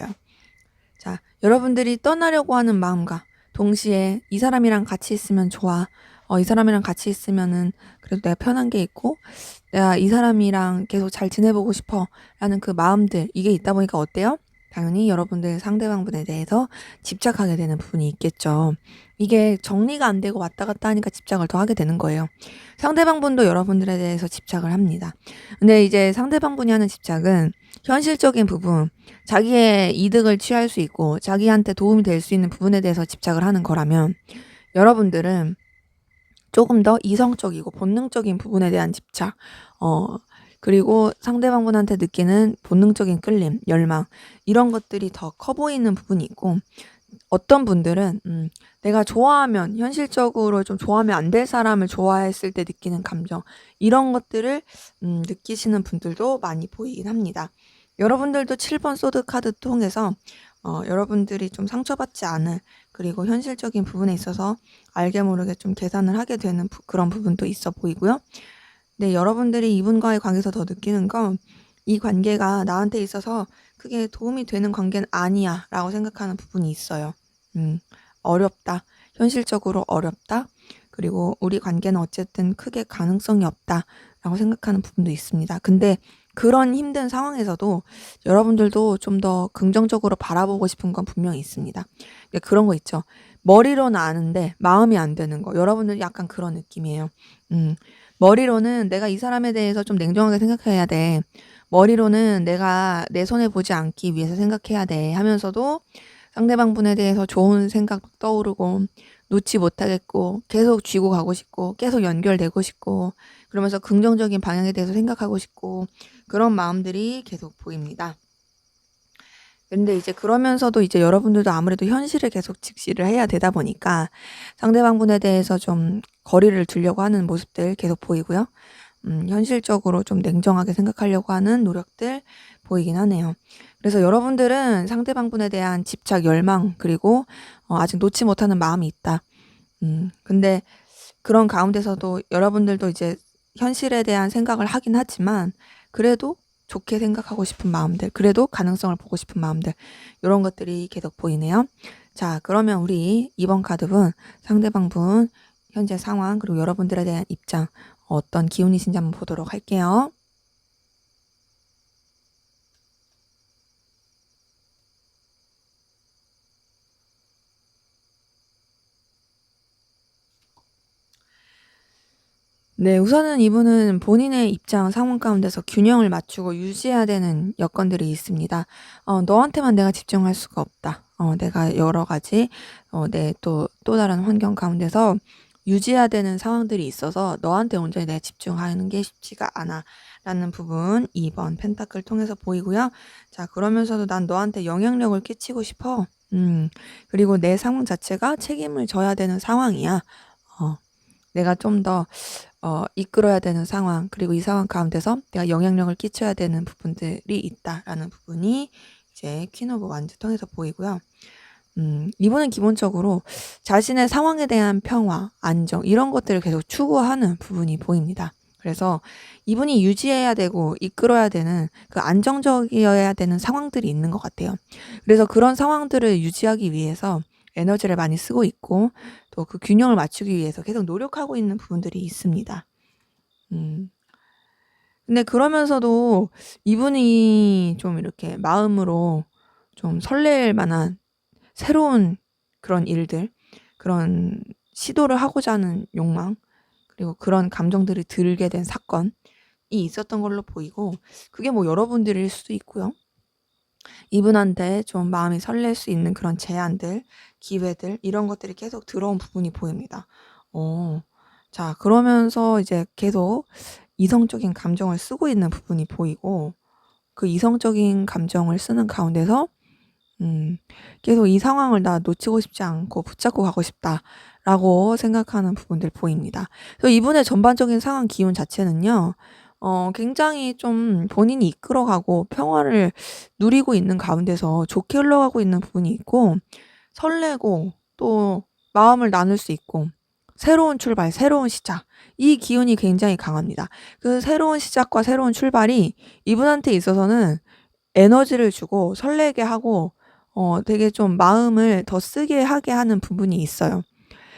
자, 여러분들이 떠나려고 하는 마음과 동시에 이 사람이랑 같이 있으면 좋아. 이 사람이랑 같이 있으면은 그래도 내가 편한 게 있고, 내가 이 사람이랑 계속 잘 지내보고 싶어. 라는 그 마음들, 이게 있다 보니까 어때요? 당연히 여러분들 상대방분에 대해서 집착하게 되는 부분이 있겠죠. 이게 정리가 안 되고 왔다 갔다 하니까 집착을 더 하게 되는 거예요. 상대방분도 여러분들에 대해서 집착을 합니다. 근데 이제 상대방분이 하는 집착은 현실적인 부분, 자기의 이득을 취할 수 있고 자기한테 도움이 될 수 있는 부분에 대해서 집착을 하는 거라면, 여러분들은 조금 더 이성적이고 본능적인 부분에 대한 집착, 그리고 상대방분한테 느끼는 본능적인 끌림, 열망, 이런 것들이 더 커 보이는 부분이 있고, 어떤 분들은 내가 좋아하면, 현실적으로 좀 좋아하면 안 될 사람을 좋아했을 때 느끼는 감정, 이런 것들을 느끼시는 분들도 많이 보이긴 합니다. 여러분들도 7번 소드 카드 통해서 여러분들이 좀 상처받지 않을, 그리고 현실적인 부분에 있어서 알게 모르게 좀 계산을 하게 되는 그런 부분도 있어 보이고요. 네, 여러분들이 이분과의 관계에서 더 느끼는 건, 이 관계가 나한테 있어서 크게 도움이 되는 관계는 아니야 라고 생각하는 부분이 있어요. 어렵다. 현실적으로 어렵다. 그리고 우리 관계는 어쨌든 크게 가능성이 없다 라고 생각하는 부분도 있습니다. 근데 그런 힘든 상황에서도 여러분들도 좀 더 긍정적으로 바라보고 싶은 건 분명히 있습니다. 그런 거 있죠. 머리로는 아는데 마음이 안 되는 거. 여러분들 약간 그런 느낌이에요. 머리로는 내가 이 사람에 대해서 좀 냉정하게 생각해야 돼. 머리로는 내가 내 손해 보지 않기 위해서 생각해야 돼 하면서도 상대방 분에 대해서 좋은 생각 떠오르고 놓지 못하겠고 계속 쥐고 가고 싶고 계속 연결되고 싶고 그러면서 긍정적인 방향에 대해서 생각하고 싶고 그런 마음들이 계속 보입니다. 근데 이제 그러면서도 이제 여러분들도 아무래도 현실을 계속 직시를 해야 되다 보니까 상대방 분에 대해서 좀 거리를 두려고 하는 모습들 계속 보이고요. 현실적으로 좀 냉정하게 생각하려고 하는 노력들 보이긴 하네요. 그래서 여러분들은 상대방 분에 대한 집착, 열망, 그리고 아직 놓지 못하는 마음이 있다. 근데 그런 가운데서도 여러분들도 이제 현실에 대한 생각을 하긴 하지만 그래도 좋게 생각하고 싶은 마음들, 그래도 가능성을 보고 싶은 마음들, 이런 것들이 계속 보이네요. 자, 그러면 우리 이번 카드분, 상대방 분, 현재 상황, 그리고 여러분들에 대한 입장, 어떤 기운이신지 한번 보도록 할게요. 네. 우선은 이분은 본인의 입장, 상황 가운데서 균형을 맞추고 유지해야 되는 여건들이 있습니다. 너한테만 내가 집중할 수가 없다. 내가 여러 가지 내 또 다른 환경 가운데서 유지해야 되는 상황들이 있어서 너한테 온전히 내가 집중하는 게 쉽지가 않아.'라는 부분 2번 펜타클 통해서 보이고요. 자, 그러면서도 '난 너한테 영향력을 끼치고 싶어. 그리고 내 상황 자체가 책임을 져야 되는 상황이야. 어 내가 좀 더 이끌어야 되는 상황, 그리고 이 상황 가운데서 내가 영향력을 끼쳐야 되는 부분들이 있다.'라는 부분이 이제 퀸 오브 완즈 통해서 보이고요. 이분은 기본적으로 자신의 상황에 대한 평화, 안정 이런 것들을 계속 추구하는 부분이 보입니다. 그래서 이분이 유지해야 되고 이끌어야 되는 그 안정적이어야 되는 상황들이 있는 것 같아요. 그래서 그런 상황들을 유지하기 위해서 에너지를 많이 쓰고 있고, 또 그 균형을 맞추기 위해서 계속 노력하고 있는 부분들이 있습니다. 음. 근데 그러면서도 이분이 좀 이렇게 마음으로 좀 설렐 만한 새로운 그런 일들, 그런 시도를 하고자 하는 욕망, 그리고 그런 감정들이 들게 된 사건이 있었던 걸로 보이고, 그게 뭐 여러분들일 수도 있고요. 이분한테 좀 마음이 설렐 수 있는 그런 제안들, 기회들 이런 것들이 계속 들어온 부분이 보입니다. 어. 자, 그러면서 이제 계속 이성적인 감정을 쓰고 있는 부분이 보이고, 그 이성적인 감정을 쓰는 가운데서 계속 '이 상황을 나 놓치고 싶지 않고 붙잡고 가고 싶다.'라고 생각하는 부분들 보입니다. 그래서 이분의 전반적인 상황 기운 자체는요. 굉장히 좀 본인이 이끌어가고 평화를 누리고 있는 가운데서 좋게 흘러가고 있는 부분이 있고, 설레고 또 마음을 나눌 수 있고, 새로운 출발, 새로운 시작, 이 기운이 굉장히 강합니다. 그 새로운 시작과 새로운 출발이 이분한테 있어서는 에너지를 주고 설레게 하고 되게 좀 마음을 더 쓰게 하게 하는 부분이 있어요.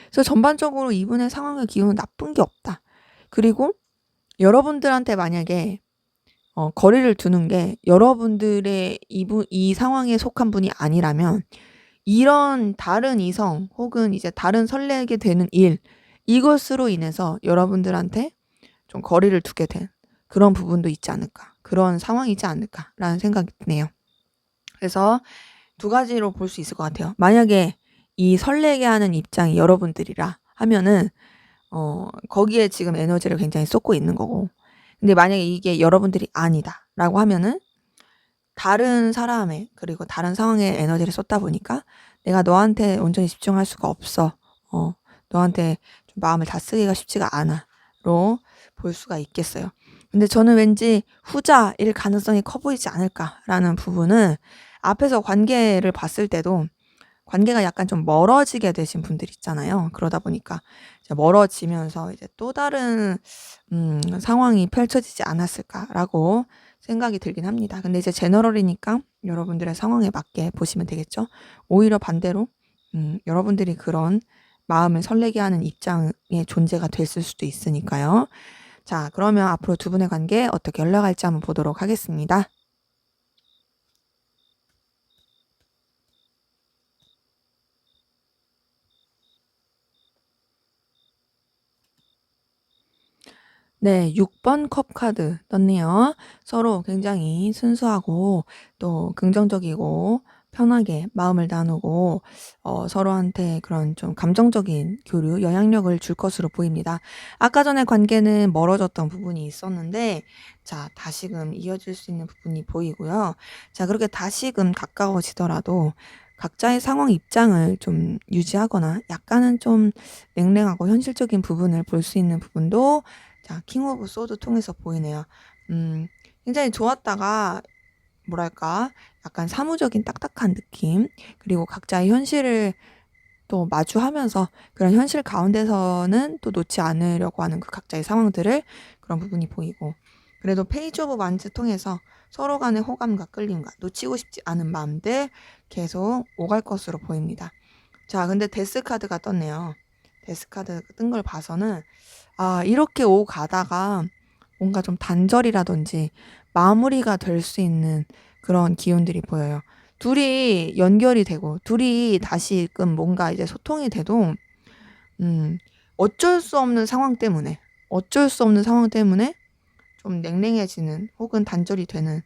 그래서 전반적으로 이분의 상황의 기운은 나쁜 게 없다. 그리고 여러분들한테 만약에 거리를 두는 게 여러분들의 이 상황에 속한 분이 아니라면, 이런 다른 이성 혹은 이제 다른 설레게 되는 일, 이것으로 인해서 여러분들한테 좀 거리를 두게 된 그런 부분도 있지 않을까, 그런 상황이지 않을까라는 생각이 드네요. 그래서 두 가지로 볼 수 있을 것 같아요. 만약에 이 설레게 하는 입장이 여러분들이라 하면은 거기에 지금 에너지를 굉장히 쏟고 있는 거고, 근데 만약에 이게 여러분들이 아니다라고 하면은 다른 사람의 그리고 다른 상황에 에너지를 쏟다 보니까 '내가 너한테 온전히 집중할 수가 없어. 너한테 좀 마음을 다 쓰기가 쉽지가 않아.'로 볼 수가 있겠어요. 근데 저는 왠지 후자일 가능성이 커 보이지 않을까라는 부분은, 앞에서 관계를 봤을 때도 관계가 약간 좀 멀어지게 되신 분들 있잖아요. 그러다 보니까 이제 멀어지면서 이제 또 다른 상황이 펼쳐지지 않았을까라고 생각이 들긴 합니다. 근데 이제 제너럴이니까 여러분들의 상황에 맞게 보시면 되겠죠. 오히려 반대로 여러분들이 그런 마음을 설레게 하는 입장의 존재가 됐을 수도 있으니까요. 자, 그러면 앞으로 두 분의 관계 어떻게 흘러갈지 한번 보도록 하겠습니다. 네. 6번 컵 카드 떴네요. 서로 굉장히 순수하고 또 긍정적이고 편하게 마음을 나누고 서로한테 그런 좀 감정적인 교류, 영향력을 줄 것으로 보입니다. 아까 전에 관계는 멀어졌던 부분이 있었는데, 자, 다시금 이어질 수 있는 부분이 보이고요. 자, 그렇게 다시금 가까워지더라도 각자의 상황 입장을 좀 유지하거나 약간은 좀 냉랭하고 현실적인 부분을 볼 수 있는 부분도, 자, 킹 오브 소드 통해서 보이네요. 굉장히 좋았다가 뭐랄까 약간 사무적인 딱딱한 느낌, 그리고 각자의 현실을 또 마주하면서 그런 현실 가운데서는 또 놓지 않으려고 하는 그 각자의 상황들을, 그런 부분이 보이고, 그래도 페이지 오브 완즈 통해서 서로 간의 호감과 끌림과 놓치고 싶지 않은 마음들 계속 오갈 것으로 보입니다. 자, 근데 데스 카드가 떴네요. 데스 카드 뜬 걸 봐서는 이렇게 오가다가 뭔가 좀 단절이라든지 마무리가 될 수 있는 그런 기운들이 보여요. 둘이 연결이 되고 둘이 다시금 뭔가 이제 소통이 돼도 음 어쩔 수 없는 상황 때문에 어쩔 수 없는 상황 때문에 좀 냉랭해지는 혹은 단절이 되는,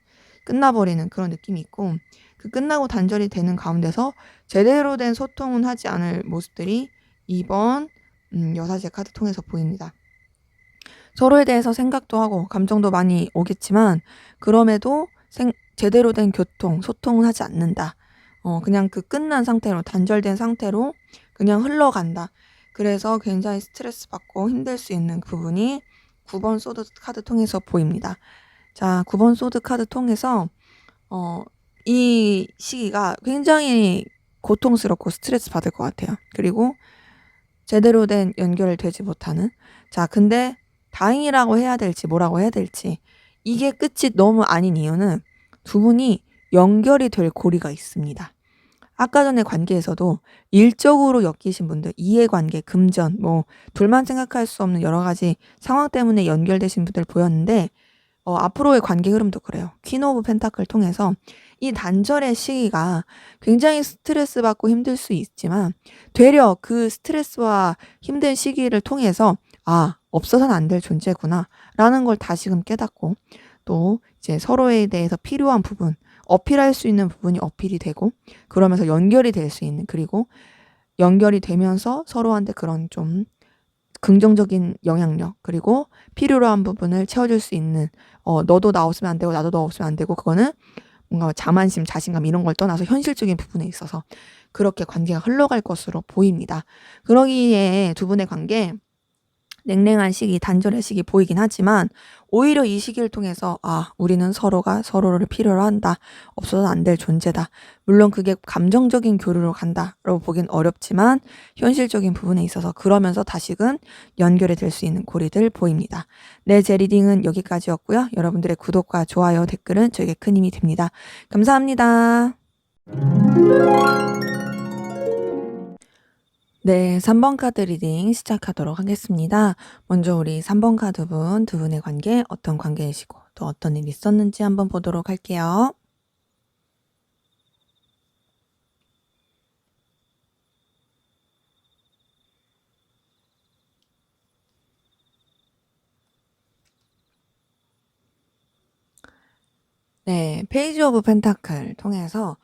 끝나버리는 그런 느낌이 있고, 그 끝나고 단절이 되는 가운데서 제대로 된 소통은 하지 않을 모습들이 이번 여사제 카드 통해서 보입니다. 서로에 대해서 생각도 하고 감정도 많이 오겠지만 그럼에도 제대로 된 소통은 하지 않는다. 그냥 그 끝난 상태로, 단절된 상태로 그냥 흘러간다. 그래서 굉장히 스트레스 받고 힘들 수 있는 부분이 9번 소드 카드 통해서 보입니다. 자, 9번 소드 카드 통해서 이 시기가 굉장히 고통스럽고 스트레스 받을 것 같아요. 그리고 제대로 된 연결되지 못하는. 자, 근데 다행이라고 해야 될지 뭐라고 해야 될지, 이게 끝이 너무 아닌 이유는 두 분이 연결이 될 고리가 있습니다. 아까 전에 관계에서도 일적으로 엮이신 분들, 이해관계, 금전, 둘만 생각할 수 없는 여러 가지 상황 때문에 연결되신 분들 보였는데, 앞으로의 관계 흐름도 그래요. 퀸 오브 펜타클 통해서 이 단절의 시기가 굉장히 스트레스 받고 힘들 수 있지만 되려 그 스트레스와 힘든 시기를 통해서 없어서는 안 될 존재구나 라는 걸 다시금 깨닫고, 또 이제 서로에 대해서 필요한 부분, 어필할 수 있는 부분이 어필이 되고, 그러면서 연결이 될 수 있는, 그리고 연결이 되면서 서로한테 그런 좀 긍정적인 영향력, 그리고 필요로 한 부분을 채워줄 수 있는, 너도 나 없으면 안 되고 나도 너 없으면 안 되고, 그거는 뭔가 자만심, 자신감 이런 걸 떠나서 현실적인 부분에 있어서 그렇게 관계가 흘러갈 것으로 보입니다. 그러기에 두 분의 관계 냉랭한 시기, 단절의 시기 보이긴 하지만 오히려 이 시기를 통해서 우리는 서로가 서로를 필요로 한다. 없어서는 안 될 존재다. 물론 그게 감정적인 교류로 간다라고 보긴 어렵지만 현실적인 부분에 있어서 그러면서 다시금 연결이 될 수 있는 고리들 보입니다. 네, 제 리딩은 여기까지였고요. 여러분들의 구독과 좋아요, 댓글은 저에게 큰 힘이 됩니다. 감사합니다. 네, 3번 카드 리딩 시작하도록 하겠습니다. 먼저 우리 3번 카드분, 두 분의 관계 어떤 관계이시고 또 어떤 일이 있었는지 한번 보도록 할게요. 네, 페이지 오브 펜타클 통해서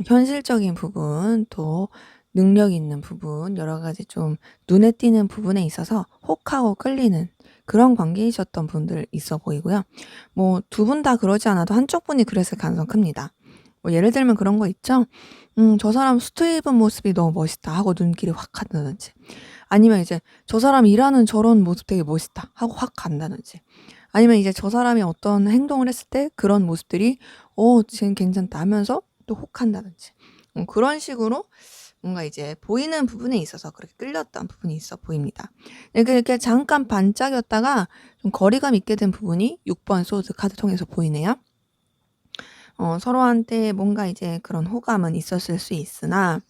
현실적인 부분, 또 능력 있는 부분, 여러 가지 좀 눈에 띄는 부분에 있어서 혹하고 끌리는 그런 관계이셨던 분들 있어 보이고요. 두 분 다 그러지 않아도 한쪽 분이 그랬을 가능성 큽니다. 예를 들면 그런 거 있죠? 저 사람 수트 입은 모습이 너무 멋있다 하고 눈길이 확 간다든지, 아니면 이제 저 사람 일하는 저런 모습 되게 멋있다 하고 확 간다든지, 아니면 이제 저 사람이 어떤 행동을 했을 때 그런 모습들이 쟤는 괜찮다 하면서 또 혹한다든지, 그런 식으로 뭔가 이제 보이는 부분에 있어서 그렇게 끌렸던 부분이 있어 보입니다. 이렇게 잠깐 반짝였다가 좀 거리감 있게 된 부분이 6번 소드 카드 통해서 보이네요. 서로한테 뭔가 이제 그런 호감은 있었을 수 있으나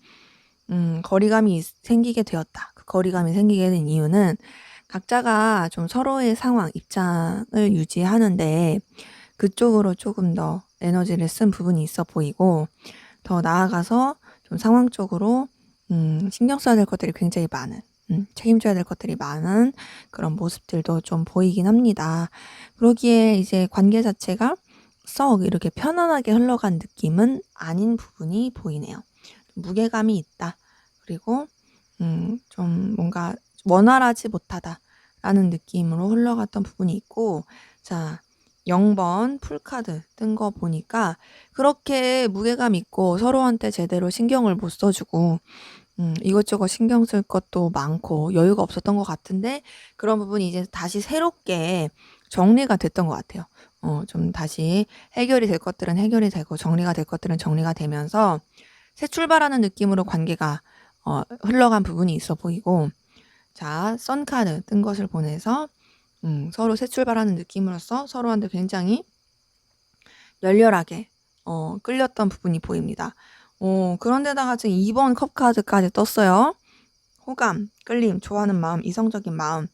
거리감이 생기게 되었다. 그 거리감이 생기게 된 이유는 각자가 좀 서로의 상황, 입장을 유지하는데 그쪽으로 조금 더 에너지를 쓴 부분이 있어 보이고, 더 나아가서 좀 상황적으로 신경 써야 될 것들이 굉장히 많은, 책임져야 될 것들이 많은 그런 모습들도 좀 보이긴 합니다. 그러기에 이제 관계 자체가 썩 이렇게 편안하게 흘러간 느낌은 아닌 부분이 보이네요. 무게감이 있다. 그리고 좀 뭔가 원활하지 못하다라는 느낌으로 흘러갔던 부분이 있고, 자, 0번 풀카드 뜬 거 보니까 그렇게 무게감 있고 서로한테 제대로 신경을 못 써주고 이것저것 신경 쓸 것도 많고 여유가 없었던 것 같은데, 그런 부분이 이제 다시 새롭게 정리가 됐던 것 같아요. 좀 다시 해결이 될 것들은 해결이 되고 정리가 될 것들은 정리가 되면서 새 출발하는 느낌으로 관계가 흘러간 부분이 있어 보이고, 자, 선카드 뜬 것을 보내서 서로 새 출발하는 느낌으로써 서로한테 굉장히 열렬하게 끌렸던 부분이 보입니다. 그런데다가 지금 2번 컵카드까지 떴어요. 호감, 끌림, 좋아하는 마음, 이성적인 마음,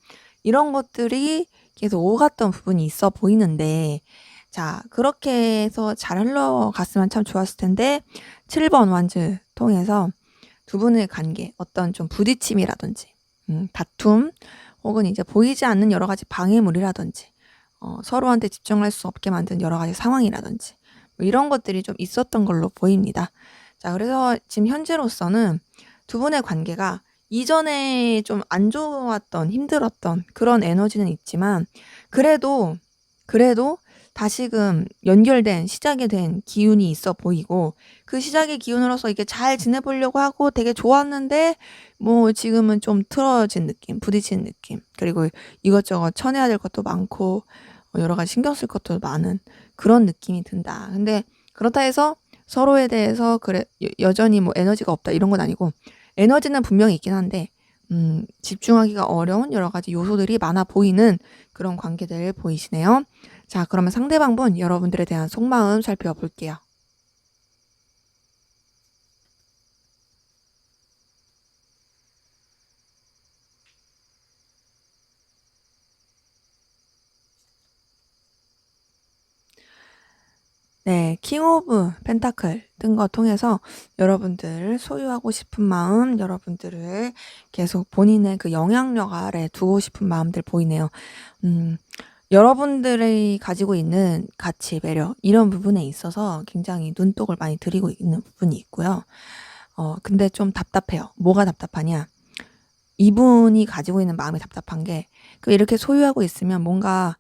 이런 것들이 계속 오갔던 부분이 있어 보이는데, 자, 그렇게 해서 잘 흘러갔으면 참 좋았을 텐데 7번 완즈 통해서 두 분의 관계, 어떤 좀 부딪힘이라든지 다툼, 혹은 이제 보이지 않는 여러 가지 방해물이라든지 서로한테 집중할 수 없게 만든 여러 가지 상황이라든지 뭐 이런 것들이 좀 있었던 걸로 보입니다. 자, 그래서 지금 현재로서는 두 분의 관계가 이전에 좀 안 좋았던, 힘들었던 그런 에너지는 있지만 그래도 다시금 연결된, 시작이 된 기운이 있어 보이고 그 시작의 기운으로서 이게 잘 지내보려고 하고 되게 좋았는데 뭐 지금은 좀 틀어진 느낌, 부딪히는 느낌, 그리고 이것저것 쳐내야 될 것도 많고 여러 가지 신경 쓸 것도 많은 그런 느낌이 든다. 근데 그렇다 해서 서로에 대해서 그래 여전히 뭐 에너지가 없다 이런 건 아니고 에너지는 분명히 있긴 한데 집중하기가 어려운 여러 가지 요소들이 많아 보이는 그런 관계들 보이시네요. 자, 그러면 상대방분 여러분들에 대한 속마음 살펴볼게요. 네, 킹 오브 펜타클 뜬 거 통해서 여러분들 소유하고 싶은 마음, 여러분들을 계속 본인의 그 영향력 아래 두고 싶은 마음들 보이네요. 여러분들이 가지고 있는 가치, 매력 이런 부분에 있어서 굉장히 눈독을 많이 들이고 있는 부분이 있고요. 근데 좀 답답해요. 뭐가 답답하냐? 이분이 가지고 있는 마음이 답답한 게 이렇게 소유하고 있으면 뭔가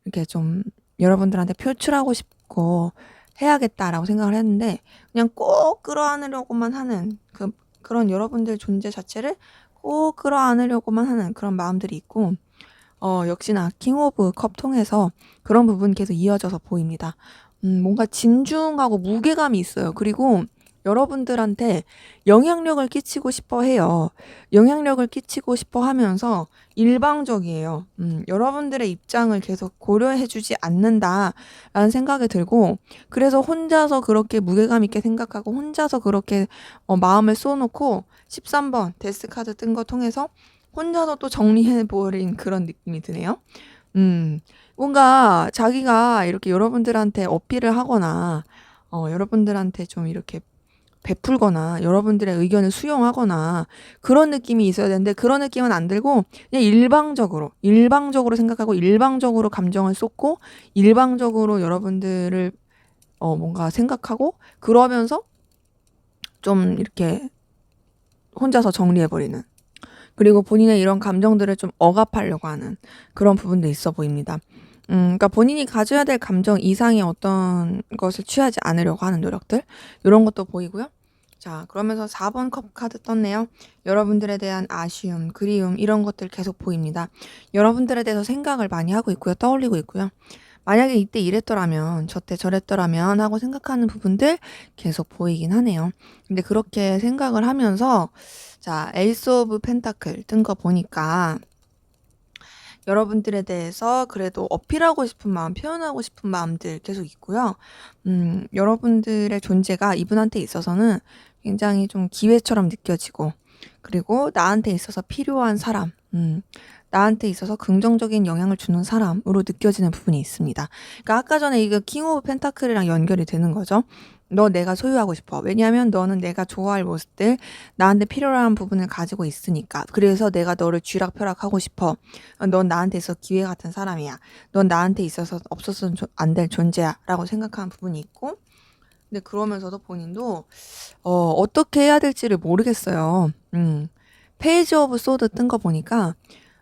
이렇게 좀 여러분들한테 표출하고 싶고 해야겠다라고 생각을 했는데 그냥 꼭 끌어안으려고만 하는 그런 여러분들 존재 자체를 꼭 끌어안으려고만 하는 그런 마음들이 있고 역시나 킹 오브 컵 통해서 그런 부분이 계속 이어져서 보입니다. 뭔가 진중하고 무게감이 있어요. 그리고 여러분들한테 영향력을 끼치고 싶어 해요. 영향력을 끼치고 싶어 하면서 일방적이에요. 여러분들의 입장을 계속 고려해주지 않는다라는 생각이 들고, 그래서 혼자서 그렇게 무게감 있게 생각하고, 혼자서 그렇게 마음을 쏘놓고, 13번 데스카드 뜬 거 통해서 혼자서 또 정리해버린 그런 느낌이 드네요. 뭔가 자기가 이렇게 여러분들한테 어필을 하거나, 여러분들한테 좀 이렇게 베풀거나, 여러분들의 의견을 수용하거나, 그런 느낌이 있어야 되는데, 그런 느낌은 안 들고, 그냥 일방적으로 생각하고, 일방적으로 감정을 쏟고, 일방적으로 여러분들을, 뭔가 생각하고, 그러면서 좀 이렇게 혼자서 정리해버리는. 그리고 본인의 이런 감정들을 좀 억압하려고 하는 그런 부분도 있어 보입니다. 그러니까 본인이 가져야 될 감정 이상의 어떤 것을 취하지 않으려고 하는 노력들, 이런 것도 보이고요. 자, 그러면서 4번 컵 카드 떴네요. 여러분들에 대한 아쉬움, 그리움 이런 것들 계속 보입니다. 여러분들에 대해서 생각을 많이 하고 있고요. 떠올리고 있고요. 만약에 이때 이랬더라면, 저때 저랬더라면 하고 생각하는 부분들 계속 보이긴 하네요. 근데 그렇게 생각을 하면서 자, 에이스 오브 펜타클 뜬 거 보니까 여러분들에 대해서 그래도 어필하고 싶은 마음, 표현하고 싶은 마음들 계속 있고요. 여러분들의 존재가 이분한테 있어서는 굉장히 좀 기회처럼 느껴지고, 그리고 나한테 있어서 필요한 사람, 나한테 있어서 긍정적인 영향을 주는 사람으로 느껴지는 부분이 있습니다. 그러니까 아까 전에 이거 킹 오브 펜타클이랑 연결이 되는 거죠. 너 내가 소유하고 싶어. 왜냐하면 너는 내가 좋아할 모습들, 나한테 필요한 부분을 가지고 있으니까. 그래서 내가 너를 쥐락펴락하고 싶어. 넌 나한테 있어서 기회 같은 사람이야. 넌 나한테 있어서 없었으면 안 될 존재야. 라고 생각하는 부분이 있고, 근데 그러면서도 본인도 어떻게 해야 될지를 모르겠어요. 페이지 오브 소드 뜬 거 보니까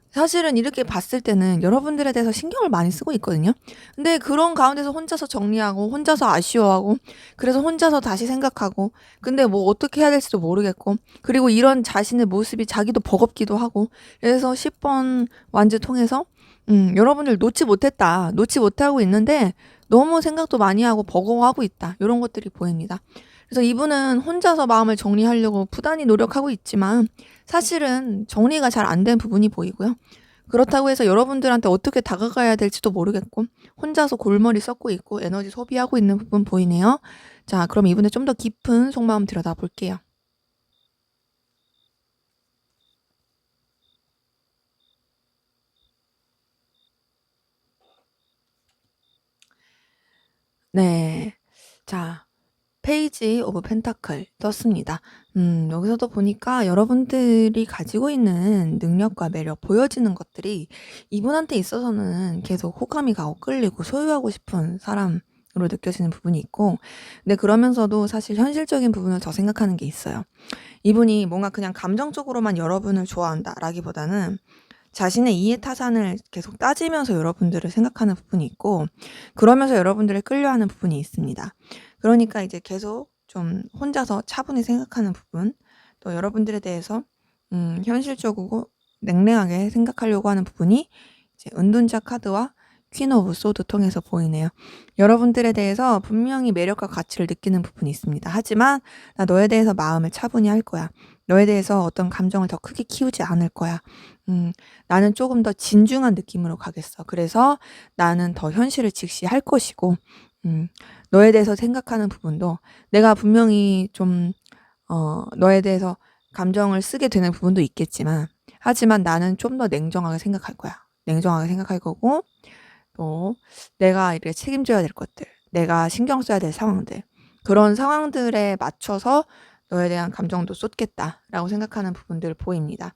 사실은 이렇게 봤을 때는 여러분들에 대해서 신경을 많이 쓰고 있거든요. 근데 그런 가운데서 혼자서 정리하고 혼자서 아쉬워하고 그래서 혼자서 다시 생각하고 근데 뭐 어떻게 해야 될지도 모르겠고 그리고 이런 자신의 모습이 자기도 버겁기도 하고 그래서 10번 완즈 통해서 여러분들 놓지 못했다. 놓지 못하고 있는데 너무 생각도 많이 하고 버거워하고 있다. 이런 것들이 보입니다. 그래서 이분은 혼자서 마음을 정리하려고 부단히 노력하고 있지만 사실은 정리가 잘 안 된 부분이 보이고요. 그렇다고 해서 여러분들한테 어떻게 다가가야 될지도 모르겠고 혼자서 골머리 썩고 있고 에너지 소비하고 있는 부분 보이네요. 자, 그럼 이분의 좀 더 깊은 속마음 들여다 볼게요. 네. 자, 페이지 오브 펜타클 떴습니다. 여기서도 보니까 여러분들이 가지고 있는 능력과 매력, 보여지는 것들이 이분한테 있어서는 계속 호감이 가고 끌리고 소유하고 싶은 사람으로 느껴지는 부분이 있고, 근데 그러면서도 사실 현실적인 부분을 더 생각하는 게 있어요. 이분이 뭔가 그냥 감정적으로만 여러분을 좋아한다라기보다는 자신의 이해타산을 계속 따지면서 여러분들을 생각하는 부분이 있고, 그러면서 여러분들을 끌려하는 부분이 있습니다. 그러니까 이제 계속 좀 혼자서 차분히 생각하는 부분, 또 여러분들에 대해서 현실적이고 냉랭하게 생각하려고 하는 부분이 이제 은둔자 카드와 퀸 오브 소드 통해서 보이네요. 여러분들에 대해서 분명히 매력과 가치를 느끼는 부분이 있습니다. 하지만 나 너에 대해서 마음을 차분히 할 거야. 너에 대해서 어떤 감정을 더 크게 키우지 않을 거야. 나는 조금 더 진중한 느낌으로 가겠어. 그래서 나는 더 현실을 직시할 것이고, 너에 대해서 생각하는 부분도 내가 분명히 좀 너에 대해서 감정을 쓰게 되는 부분도 있겠지만, 하지만 나는 좀 더 냉정하게 생각할 거야. 냉정하게 생각할 거고, 또 내가 이렇게 책임져야 될 것들, 내가 신경 써야 될 상황들, 그런 상황들에 맞춰서 너에 대한 감정도 쏟겠다라고 생각하는 부분들 보입니다.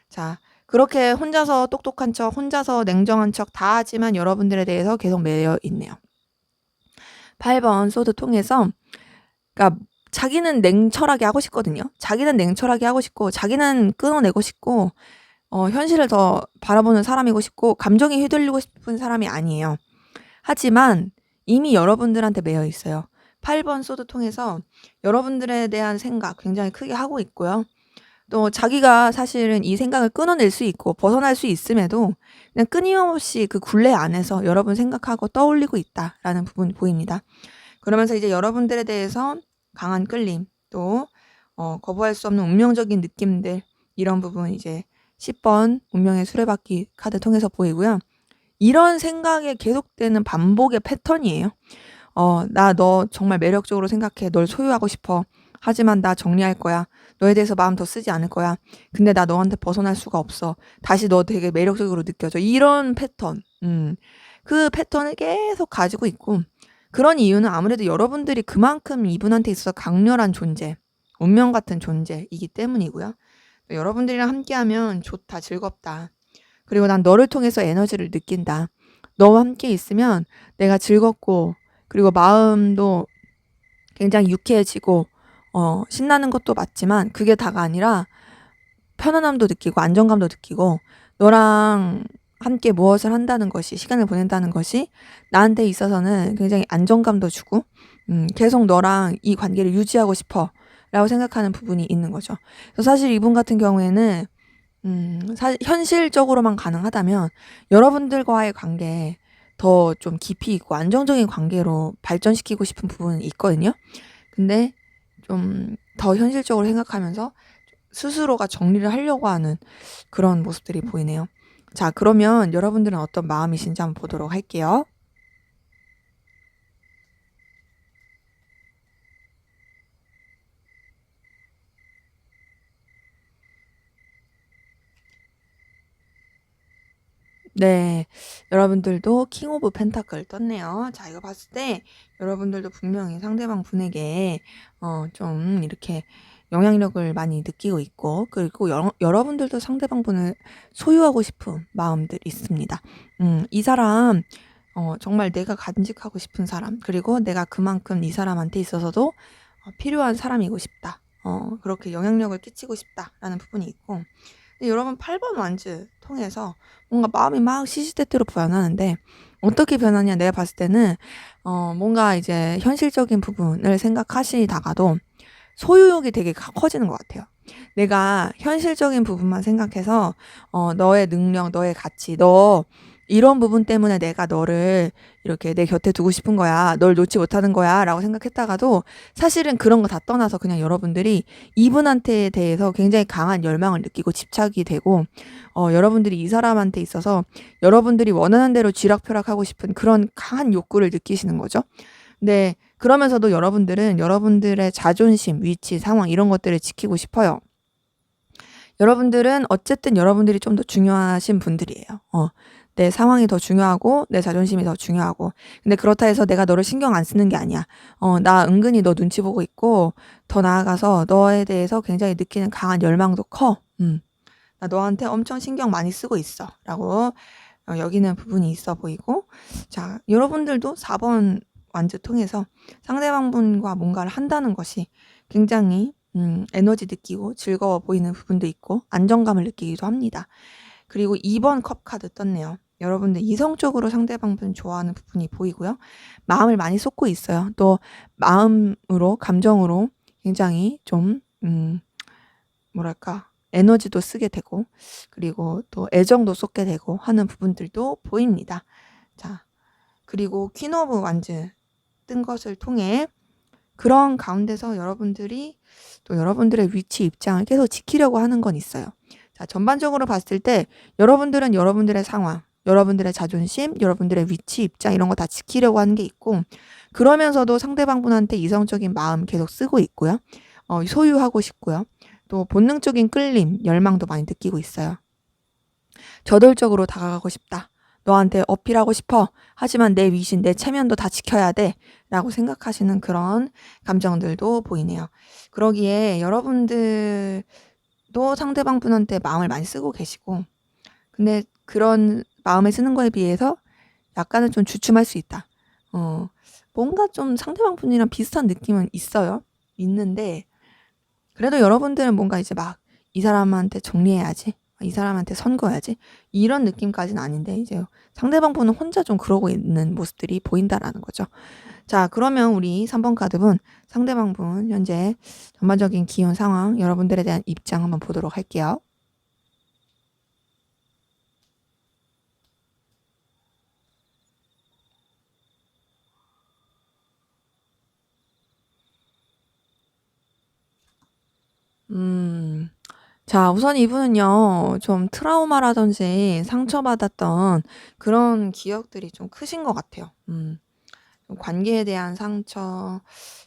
자, 그렇게 혼자서 똑똑한 척, 혼자서 냉정한 척 다 하지만 여러분들에 대해서 계속 매여 있네요. 8번 소드 통해서, 그러니까 자기는 냉철하게 하고 싶거든요. 자기는 냉철하게 하고 싶고, 자기는 끊어내고 싶고, 현실을 더 바라보는 사람이고 싶고, 감정에 휘둘리고 싶은 사람이 아니에요. 하지만 이미 여러분들한테 매여 있어요. 8번 소드 통해서 여러분들에 대한 생각 굉장히 크게 하고 있고요. 또 자기가 사실은 이 생각을 끊어낼 수 있고 벗어날 수 있음에도 그냥 끊임없이 그 굴레 안에서 여러분 생각하고 떠올리고 있다라는 부분이 보입니다. 그러면서 이제 여러분들에 대해서 강한 끌림, 또 거부할 수 없는 운명적인 느낌들, 이런 부분 이제 10번 운명의 수레바퀴 카드 통해서 보이고요. 이런 생각에 계속되는 반복의 패턴이에요. 나 너 정말 매력적으로 생각해. 널 소유하고 싶어. 하지만 나 정리할 거야. 너에 대해서 마음 더 쓰지 않을 거야. 근데 나 너한테 벗어날 수가 없어. 다시 너 되게 매력적으로 느껴져. 이런 패턴. 그 패턴을 계속 가지고 있고, 그런 이유는 아무래도 여러분들이 그만큼 이분한테 있어서 강렬한 존재, 운명 같은 존재이기 때문이고요. 여러분들이랑 함께하면 좋다, 즐겁다. 그리고 난 너를 통해서 에너지를 느낀다. 너와 함께 있으면 내가 즐겁고, 그리고 마음도 굉장히 유쾌해지고, 신나는 것도 맞지만 그게 다가 아니라 편안함도 느끼고 안정감도 느끼고, 너랑 함께 무엇을 한다는 것이, 시간을 보낸다는 것이 나한테 있어서는 굉장히 안정감도 주고, 계속 너랑 이 관계를 유지하고 싶어 라고 생각하는 부분이 있는 거죠. 그래서 사실 이분 같은 경우에는 현실적으로만 가능하다면 여러분들과의 관계 더 좀 깊이 있고 안정적인 관계로 발전시키고 싶은 부분이 있거든요. 근데 좀 더 현실적으로 생각하면서 스스로가 정리를 하려고 하는 그런 모습들이 보이네요. 자, 그러면 여러분들은 어떤 마음이신지 한번 보도록 할게요. 네. 여러분들도 킹 오브 펜타클 떴네요. 자, 이거 봤을 때 여러분들도 분명히 상대방 분에게 좀 이렇게 영향력을 많이 느끼고 있고, 그리고 여러분들도 상대방 분을 소유하고 싶은 마음들이 있습니다. 이 사람 정말 내가 간직하고 싶은 사람, 그리고 내가 그만큼 이 사람한테 있어서도 필요한 사람이고 싶다. 그렇게 영향력을 끼치고 싶다라는 부분이 있고, 근데 여러분 8번 완즈 통해서 뭔가 마음이 막 시시때때로 변하는데, 어떻게 변하냐, 내가 봤을 때는 뭔가 이제 현실적인 부분을 생각하시다가도 소유욕이 되게 커지는 것 같아요. 내가 현실적인 부분만 생각해서 너의 능력, 너의 가치, 너 이런 부분 때문에 내가 너를 이렇게 내 곁에 두고 싶은 거야, 널 놓지 못하는 거야 라고 생각했다가도, 사실은 그런 거 다 떠나서 그냥 여러분들이 이분한테 대해서 굉장히 강한 열망을 느끼고 집착이 되고, 여러분들이 이 사람한테 있어서 여러분들이 원하는 대로 쥐락펴락하고 싶은 그런 강한 욕구를 느끼시는 거죠. 근데 그러면서도 여러분들은 여러분들의 자존심, 위치, 상황 이런 것들을 지키고 싶어요. 여러분들은 어쨌든 여러분들이 좀 더 중요하신 분들이에요. 내 상황이 더 중요하고 내 자존심이 더 중요하고. 근데 그렇다 해서 내가 너를 신경 안 쓰는 게 아니야. 나 은근히 너 눈치 보고 있고 더 나아가서 너에 대해서 굉장히 느끼는 강한 열망도 커. 나 너한테 엄청 신경 많이 쓰고 있어. 라고 여기는 부분이 있어 보이고. 자, 여러분들도 4번 완주 통해서 상대방분과 뭔가를 한다는 것이 굉장히 에너지 느끼고 즐거워 보이는 부분도 있고 안정감을 느끼기도 합니다. 그리고 2번 컵 카드 떴네요. 여러분들 이성적으로 상대방분 좋아하는 부분이 보이고요. 마음을 많이 쏟고 있어요. 또 마음으로 감정으로 굉장히 좀 뭐랄까 에너지도 쓰게 되고 그리고 또 애정도 쏟게 되고 하는 부분들도 보입니다. 자, 그리고 퀸 오브 완즈 뜬 것을 통해 그런 가운데서 여러분들이 또 여러분들의 위치 입장을 계속 지키려고 하는 건 있어요. 자, 전반적으로 봤을 때 여러분들은 여러분들의 상황, 여러분들의 자존심, 여러분들의 위치 입장 이런 거 다 지키려고 하는 게 있고 그러면서도 상대방분한테 이성적인 마음 계속 쓰고 있고요. 소유하고 싶고요. 또 본능적인 끌림, 열망도 많이 느끼고 있어요. 저돌적으로 다가가고 싶다. 너한테 어필하고 싶어. 하지만 내 위신, 내 체면도 다 지켜야 돼. 라고 생각하시는 그런 감정들도 보이네요. 그러기에 여러분들도 상대방 분한테 마음을 많이 쓰고 계시고 근데 그런 마음을 쓰는 거에 비해서 약간은 좀 주춤할 수 있다. 뭔가 좀 상대방 분이랑 비슷한 느낌은 있어요. 있는데 그래도 여러분들은 뭔가 이제 막 이 사람한테 정리해야지. 이 사람한테 선거해야지. 이런 느낌까지는 아닌데 이제 상대방 분은 혼자 좀 그러고 있는 모습들이 보인다라는 거죠. 자, 그러면 우리 3번 카드분 상대방 분 현재 전반적인 기온 상황 여러분들에 대한 입장 한번 보도록 할게요. 자, 우선 이분은요, 좀 트라우마라든지 상처받았던 그런 기억들이 좀 크신 것 같아요. 좀 관계에 대한 상처,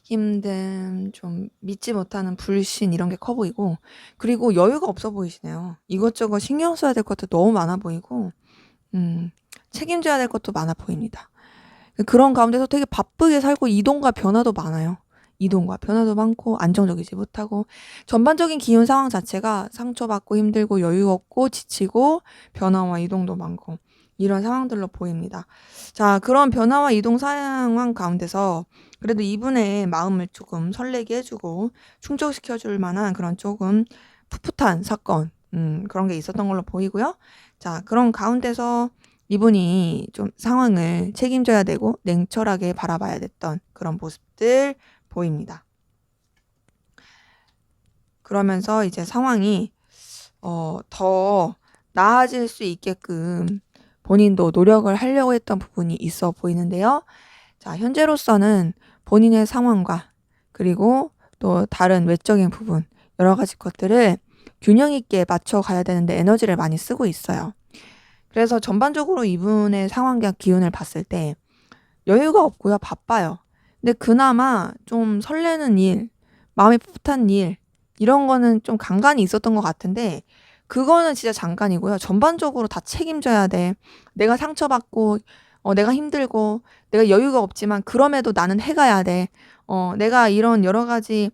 힘듦, 좀 믿지 못하는 불신 이런 게 커 보이고, 그리고 여유가 없어 보이시네요. 이것저것 신경 써야 될 것도 너무 많아 보이고, 책임져야 될 것도 많아 보입니다. 그런 가운데서 되게 바쁘게 살고 이동과 변화도 많아요. 이동과 변화도 많고 안정적이지 못하고 전반적인 기온 상황 자체가 상처받고 힘들고 여유 없고 지치고 변화와 이동도 많고 이런 상황들로 보입니다. 자, 그런 변화와 이동 상황 가운데서 그래도 이분의 마음을 조금 설레게 해주고 충족시켜줄 만한 그런 조금 풋풋한 사건 그런 게 있었던 걸로 보이고요. 자, 그런 가운데서 이분이 좀 상황을 책임져야 되고 냉철하게 바라봐야 됐던 그런 모습들 보입니다. 그러면서 이제 상황이 더 나아질 수 있게끔 본인도 노력을 하려고 했던 부분이 있어 보이는데요. 자, 현재로서는 본인의 상황과 그리고 또 다른 외적인 부분 여러 가지 것들을 균형 있게 맞춰 가야 되는데 에너지를 많이 쓰고 있어요. 그래서 전반적으로 이분의 상황과 기운을 봤을 때 여유가 없고요. 바빠요. 근데 그나마 좀 설레는 일, 마음이 풋풋한 일 이런 거는 좀 간간이 있었던 것 같은데 그거는 진짜 잠깐이고요. 전반적으로 다 책임져야 돼. 내가 상처받고 내가 힘들고 내가 여유가 없지만 그럼에도 나는 해가야 돼. 내가 이런 여러 가지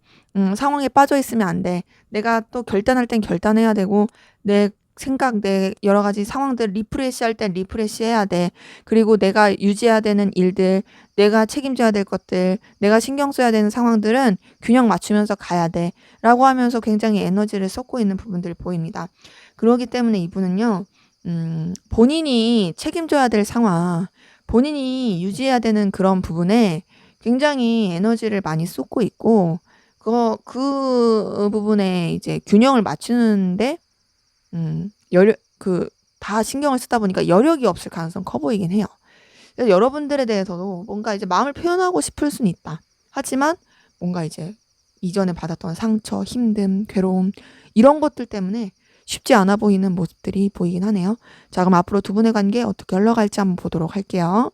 상황에 빠져 있으면 안 돼. 내가 또 결단할 땐 결단해야 되고 내 생각, 내 여러 가지 상황들 리프레시할 땐 리프레시해야 돼. 그리고 내가 유지해야 되는 일들, 내가 책임져야 될 것들, 내가 신경 써야 되는 상황들은 균형 맞추면서 가야 돼. 라고 하면서 굉장히 에너지를 쏟고 있는 부분들이 보입니다. 그렇기 때문에 이분은요, 본인이 책임져야 될 상황, 본인이 유지해야 되는 그런 부분에 굉장히 에너지를 많이 쏟고 있고, 그 부분에 이제 균형을 맞추는데 여력 다 신경을 쓰다 보니까 여력이 없을 가능성 커 보이긴 해요. 그래서 여러분들에 대해서도 뭔가 이제 마음을 표현하고 싶을 수는 있다. 하지만 뭔가 이제 이전에 받았던 상처, 힘듦, 괴로움 이런 것들 때문에 쉽지 않아 보이는 모습들이 보이긴 하네요. 자, 그럼 앞으로 두 분의 관계 어떻게 흘러갈지 한번 보도록 할게요.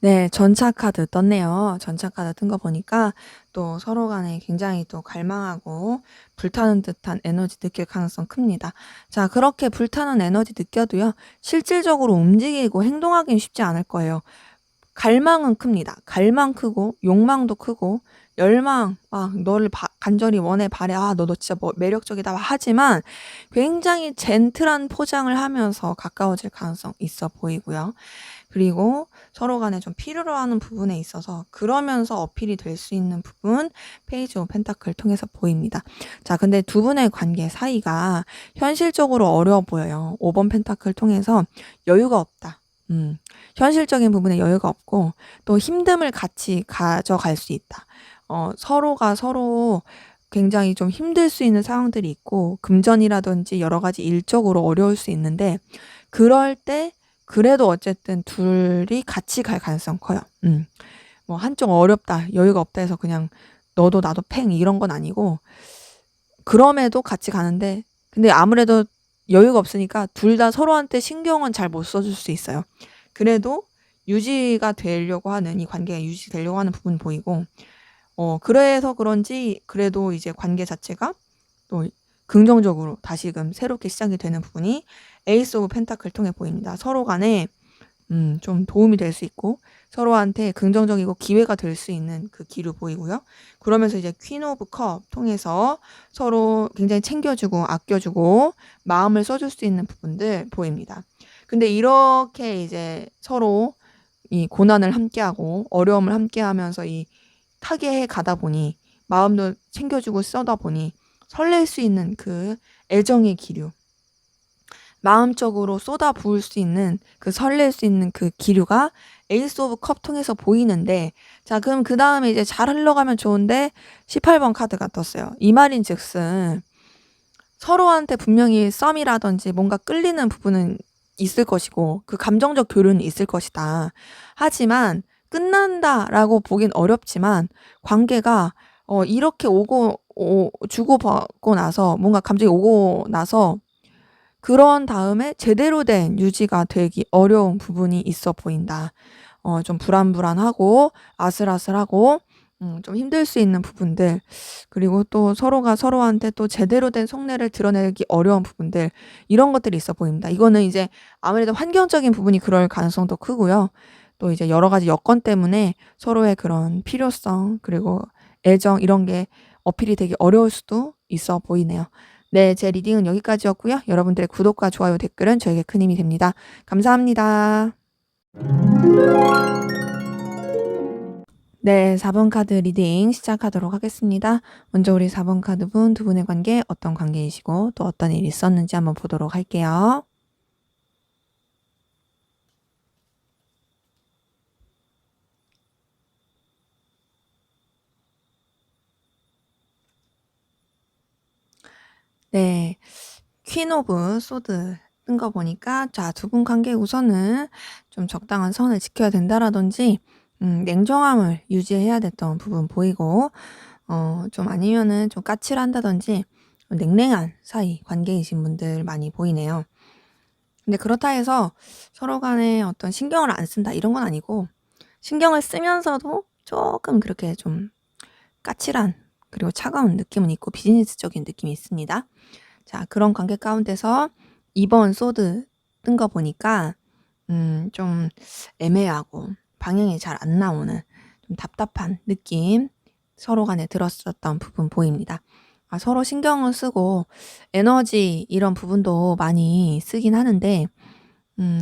네. 전차 카드 떴네요. 전차 카드 뜬 거 보니까 또 서로 간에 굉장히 또 갈망하고 불타는 듯한 에너지 느낄 가능성 큽니다. 자, 그렇게 불타는 에너지 느껴도요. 실질적으로 움직이고 행동하기는 쉽지 않을 거예요. 갈망은 큽니다. 갈망 크고 욕망도 크고 열망, 너를 간절히 원해 바래. 너 진짜 매력적이다. 하지만 굉장히 젠틀한 포장을 하면서 가까워질 가능성 있어 보이고요. 그리고 서로 간에 좀 필요로 하는 부분에 있어서 그러면서 어필이 될 수 있는 부분 페이지 오브 펜타클을 통해서 보입니다. 자, 근데 두 분의 관계 사이가 현실적으로 어려워 보여요. 5번 펜타클을 통해서 여유가 없다. 현실적인 부분에 여유가 없고 또 힘듦을 같이 가져갈 수 있다. 서로가 서로 굉장히 좀 힘들 수 있는 상황들이 있고 금전이라든지 여러 가지 일적으로 어려울 수 있는데 그럴 때 그래도 어쨌든 둘이 같이 갈 가능성 커요. 뭐 한쪽 어렵다, 여유가 없다 해서 그냥 너도 나도 팽 이런 건 아니고 그럼에도 같이 가는데 근데 아무래도 여유가 없으니까 둘 다 서로한테 신경은 잘 못 써줄 수 있어요. 그래도 유지가 되려고 하는 이 관계가 유지되려고 하는 부분 보이고 그래서 그런지 그래도 이제 관계 자체가 또 긍정적으로 다시금 새롭게 시작이 되는 부분이 에이스 오브 펜타클 통해 보입니다. 서로 간에 좀 도움이 될 수 있고 서로한테 긍정적이고 기회가 될 수 있는 그 기류 보이고요. 그러면서 이제 퀸 오브 컵 통해서 서로 굉장히 챙겨주고 아껴주고 마음을 써줄 수 있는 부분들 보입니다. 근데 이렇게 이제 서로 이 고난을 함께하고 어려움을 함께하면서 이 타계해 가다 보니 마음도 챙겨주고 써다 보니 설렐 수 있는 그 애정의 기류, 마음적으로 쏟아 부을 수 있는 그 설렐 수 있는 그 기류가 에이스 오브 컵 통해서 보이는데 자, 그럼 그 다음에 이제 잘 흘러가면 좋은데 18번 카드가 떴어요. 이 말인 즉슨 서로한테 분명히 썸이라든지 뭔가 끌리는 부분은 있을 것이고 그 감정적 교류는 있을 것이다. 하지만 끝난다라고 보긴 어렵지만 관계가 이렇게 주고받고 나서 뭔가 감정이 오고 나서 그런 다음에 제대로 된 유지가 되기 어려운 부분이 있어 보인다. 좀 불안불안하고 아슬아슬하고 좀 힘들 수 있는 부분들 그리고 또 서로가 서로한테 또 제대로 된 속내를 드러내기 어려운 부분들 이런 것들이 있어 보입니다. 이거는 이제 아무래도 환경적인 부분이 그럴 가능성도 크고요. 또 이제 여러 가지 여건 때문에 서로의 그런 필요성 그리고 애정 이런 게 어필이 되기 어려울 수도 있어 보이네요. 네, 제 리딩은 여기까지였고요. 여러분들의 구독과 좋아요, 댓글은 저에게 큰 힘이 됩니다. 감사합니다. 네, 4번 카드 리딩 시작하도록 하겠습니다. 먼저 우리 4번 카드 두 분의 관계 어떤 관계이시고 또 어떤 일이 있었는지 한번 보도록 할게요. 네, 퀸 오브 소드 뜬 거 보니까 자, 두 분 관계 우선은 좀 적당한 선을 지켜야 된다라든지 냉정함을 유지해야 됐던 부분 보이고 좀 아니면은 좀 까칠한다든지 냉랭한 사이 관계이신 분들 많이 보이네요. 근데 그렇다 해서 서로 간에 어떤 신경을 안 쓴다 이런 건 아니고 신경을 쓰면서도 조금 그렇게 좀 까칠한 그리고 차가운 느낌은 있고 비즈니스적인 느낌이 있습니다. 자, 그런 관계 가운데서 2번 소드 뜬 거 보니까 좀 애매하고 방향이 잘 안 나오는 좀 답답한 느낌 서로 간에 들었었던 부분 보입니다. 서로 신경을 쓰고 에너지 이런 부분도 많이 쓰긴 하는데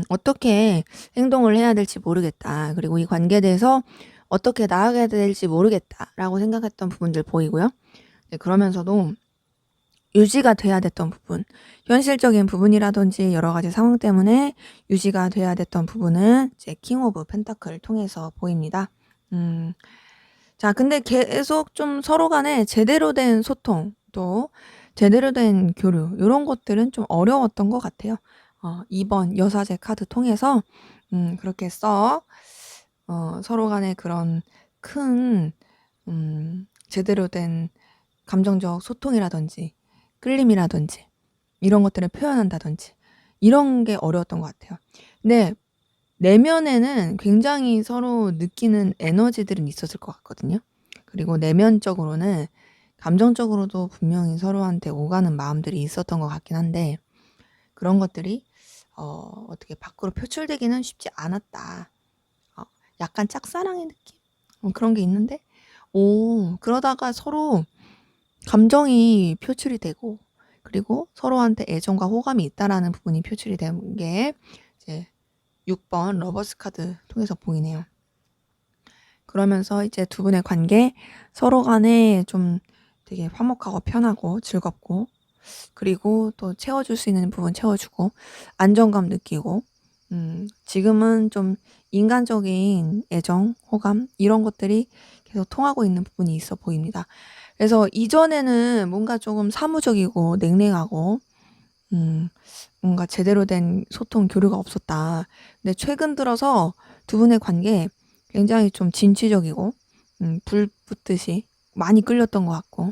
어떻게 행동을 해야 될지 모르겠다. 그리고 이 관계에 대해서 어떻게 나아가야 될지 모르겠다라고 생각했던 부분들 보이고요. 네, 그러면서도 유지가 돼야 됐던 부분, 현실적인 부분이라든지 여러 가지 상황 때문에 유지가 돼야 됐던 부분은 이제 킹 오브 펜타클을 통해서 보입니다. 자, 근데 계속 좀 서로 간에 제대로 된 소통, 또 제대로 된 교류 이런 것들은 좀 어려웠던 것 같아요. 2번 여사제 카드 통해서 그렇게 서로 간에 그런 큰 제대로 된 감정적 소통이라든지 끌림이라든지 이런 것들을 표현한다든지 이런 게 어려웠던 것 같아요. 근데 내면에는 굉장히 서로 느끼는 에너지들은 있었을 것 같거든요. 그리고 내면적으로는 감정적으로도 분명히 서로한테 오가는 마음들이 있었던 것 같긴 한데 그런 것들이 어떻게 밖으로 표출되기는 쉽지 않았다. 어 약간 짝사랑의 느낌? 그런 게 있는데 그러다가 서로 감정이 표출이 되고 그리고 서로한테 애정과 호감이 있다라는 부분이 표출이 된 게 이제 6번 러버스 카드 통해서 보이네요. 그러면서 이제 두 분의 관계 서로 간에 좀 되게 화목하고 편하고 즐겁고 그리고 또 채워줄 수 있는 부분 채워주고 안정감 느끼고 지금은 좀 인간적인 애정, 호감 이런 것들이 계속 통하고 있는 부분이 있어 보입니다. 그래서 이전에는 뭔가 조금 사무적이고 냉랭하고 뭔가 제대로 된 소통 교류가 없었다. 근데 최근 들어서 두 분의 관계 굉장히 좀 진취적이고 불 붙듯이 많이 끌렸던 것 같고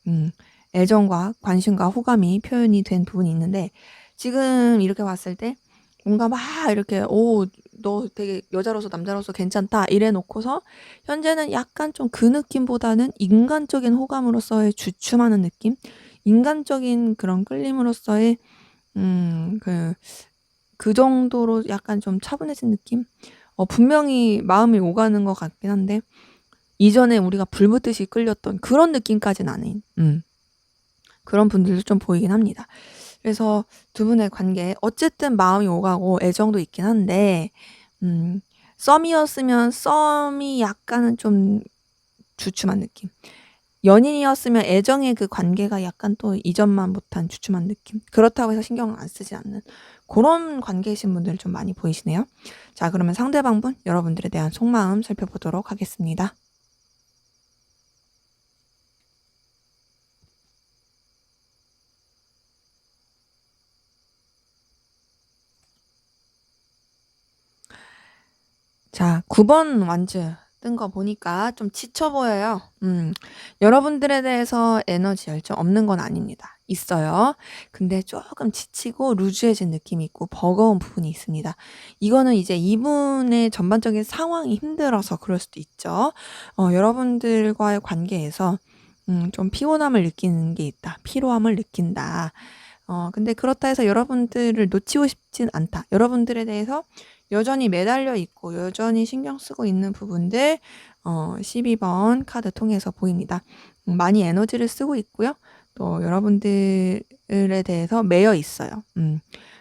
음 애정과 관심과 호감이 표현이 된 부분이 있는데 지금 이렇게 봤을 때 뭔가 막 이렇게 "오 너 되게 여자로서 남자로서 괜찮다." 이래 놓고서 현재는 약간 좀 그 느낌보다는 인간적인 호감으로서의 주춤하는 느낌? 인간적인 그런 끌림으로써의 음 그 그 정도로 약간 좀 차분해진 느낌? 분명히 마음이 오가는 것 같긴 한데 이전에 우리가 불붙듯이 끌렸던 그런 느낌까진 아닌 그런 분들도 좀 보이긴 합니다. 그래서 두 분의 관계에 어쨌든 마음이 오가고 애정도 있긴 한데 썸이었으면 썸이 약간은 좀 주춤한 느낌. 연인이었으면 애정의 그 관계가 약간 또 이전만 못한 주춤한 느낌. 그렇다고 해서 신경을 안 쓰지 않는 고런 관계이신 분들 좀 많이 보이시네요. 자, 그러면 상대방분 여러분들에 대한 속마음 살펴보도록 하겠습니다. 자, 9번 완즈 뜬 거 보니까 좀 지쳐 보여요. 여러분들에 대해서 에너지 열정 없는 건 아닙니다. 있어요. 근데 조금 지치고 루즈해진 느낌이 있고 버거운 부분이 있습니다. 이거는 이제 이분의 전반적인 상황이 힘들어서 그럴 수도 있죠. 여러분들과의 관계에서 좀 피곤함을 느끼는 게 있다. 피로함을 느낀다. 근데 그렇다 해서 여러분들을 놓치고 싶진 않다. 여러분들에 대해서 여전히 매달려 있고 여전히 신경 쓰고 있는 부분들 12번 카드 통해서 보입니다. 많이 에너지를 쓰고 있고요. 또 여러분들에 대해서 매여 있어요.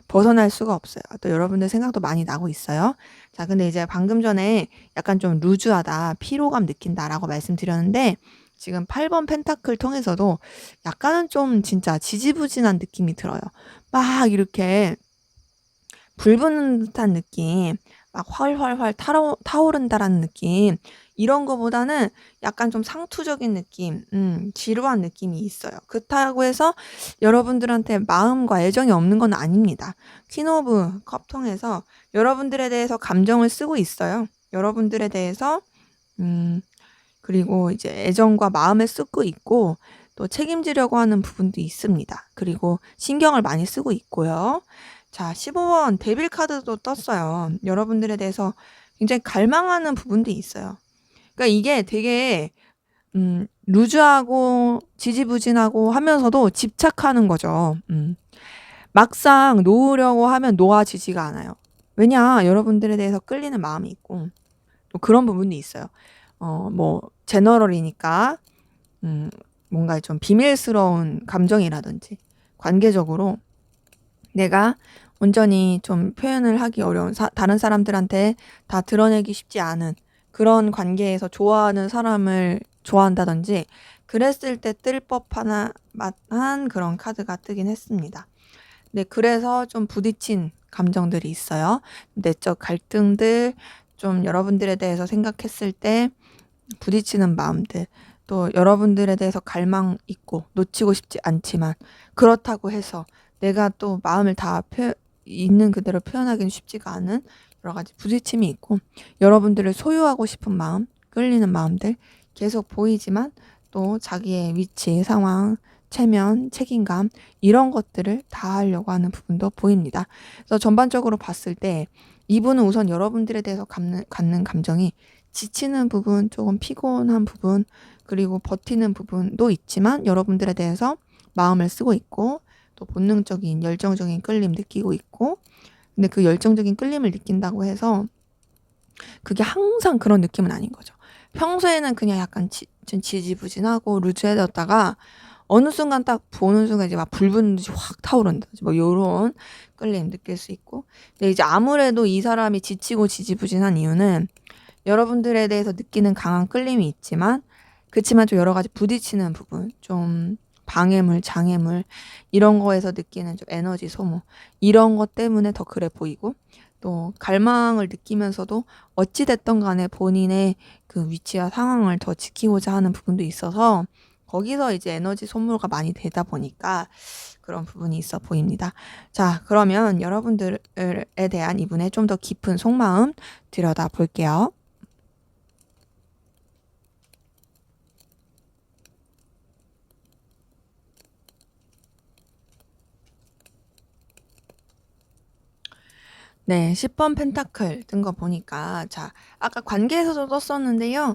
벗어날 수가 없어요. 또 여러분들 생각도 많이 나고 있어요. 자, 근데 이제 방금 전에 약간 좀 루즈하다, 피로감 느낀다라고 말씀드렸는데 지금 8번 펜타클 통해서도 약간은 좀 진짜 지지부진한 느낌이 들어요. 막 이렇게 불 붙는 듯한 느낌, 막 활활활 타오른다라는 느낌 이런 거보다는 약간 좀 상투적인 느낌, 지루한 느낌이 있어요. 그렇다고 해서 여러분들한테 마음과 애정이 없는 건 아닙니다. 퀸 오브 컵 통해서 여러분들에 대해서 감정을 쓰고 있어요. 여러분들에 대해서 그리고 이제 애정과 마음을 쓰고 있고 또 책임지려고 하는 부분도 있습니다. 그리고 신경을 많이 쓰고 있고요. 자, 15번 데빌 카드도 떴어요. 여러분들에 대해서 굉장히 갈망하는 부분도 있어요. 그러니까 이게 되게 루즈하고 지지부진하고 하면서도 집착하는 거죠. 막상 놓으려고 하면 놓아지지가 않아요. 왜냐? 여러분들에 대해서 끌리는 마음이 있고 또 그런 부분이 있어요. 뭐 제너럴이니까 뭔가 좀 비밀스러운 감정이라든지 관계적으로 내가 온전히 좀 표현을 하기 어려운 다른 사람들한테 다 드러내기 쉽지 않은 그런 관계에서 좋아하는 사람을 좋아한다든지 그랬을 때 뜰 법한 그런 카드가 뜨긴 했습니다. 네, 그래서 좀 부딪힌 감정들이 있어요. 내적 갈등들, 좀 여러분들에 대해서 생각했을 때 부딪히는 마음들, 또 여러분들에 대해서 갈망 있고 놓치고 싶지 않지만 그렇다고 해서 내가 또 마음을 다 있는 그대로 표현하기는 쉽지가 않은 여러 가지 부딪힘이 있고 여러분들을 소유하고 싶은 마음, 끌리는 마음들 계속 보이지만 또 자기의 위치, 상황, 체면, 책임감 이런 것들을 다 하려고 하는 부분도 보입니다. 그래서 전반적으로 봤을 때 이분은 우선 여러분들에 대해서 갖는 감정이 지치는 부분, 조금 피곤한 부분, 그리고 버티는 부분도 있지만 여러분들에 대해서 마음을 쓰고 있고 또 본능적인 열정적인 끌림 느끼고 있고, 근데 그 열정적인 끌림을 느낀다고 해서 그게 항상 그런 느낌은 아닌 거죠. 평소에는 그냥 약간 좀 지지부진하고 루즈해졌다가 어느 순간 딱 보는 순간 이제 막 불 붙는 듯이 확 타오른다든지 뭐 요런 끌림 느낄 수 있고. 근데 이제 아무래도 이 사람이 지치고 지지부진한 이유는 여러분들에 대해서 느끼는 강한 끌림이 있지만 그치만 좀 여러 가지 부딪히는 부분, 좀 방해물, 장애물 이런 거에서 느끼는 좀 에너지 소모 이런 것 때문에 더 그래 보이고, 또 갈망을 느끼면서도 어찌 됐든 간에 본인의 그 위치와 상황을 더 지키고자 하는 부분도 있어서 거기서 이제 에너지 소모가 많이 되다 보니까 그런 부분이 있어 보입니다. 자, 그러면 여러분들에 대한 이분의 좀 더 깊은 속마음 들여다 볼게요. 네, 10번 펜타클 뜬 거 보니까, 자, 아까 관계에서도 떴었는데요.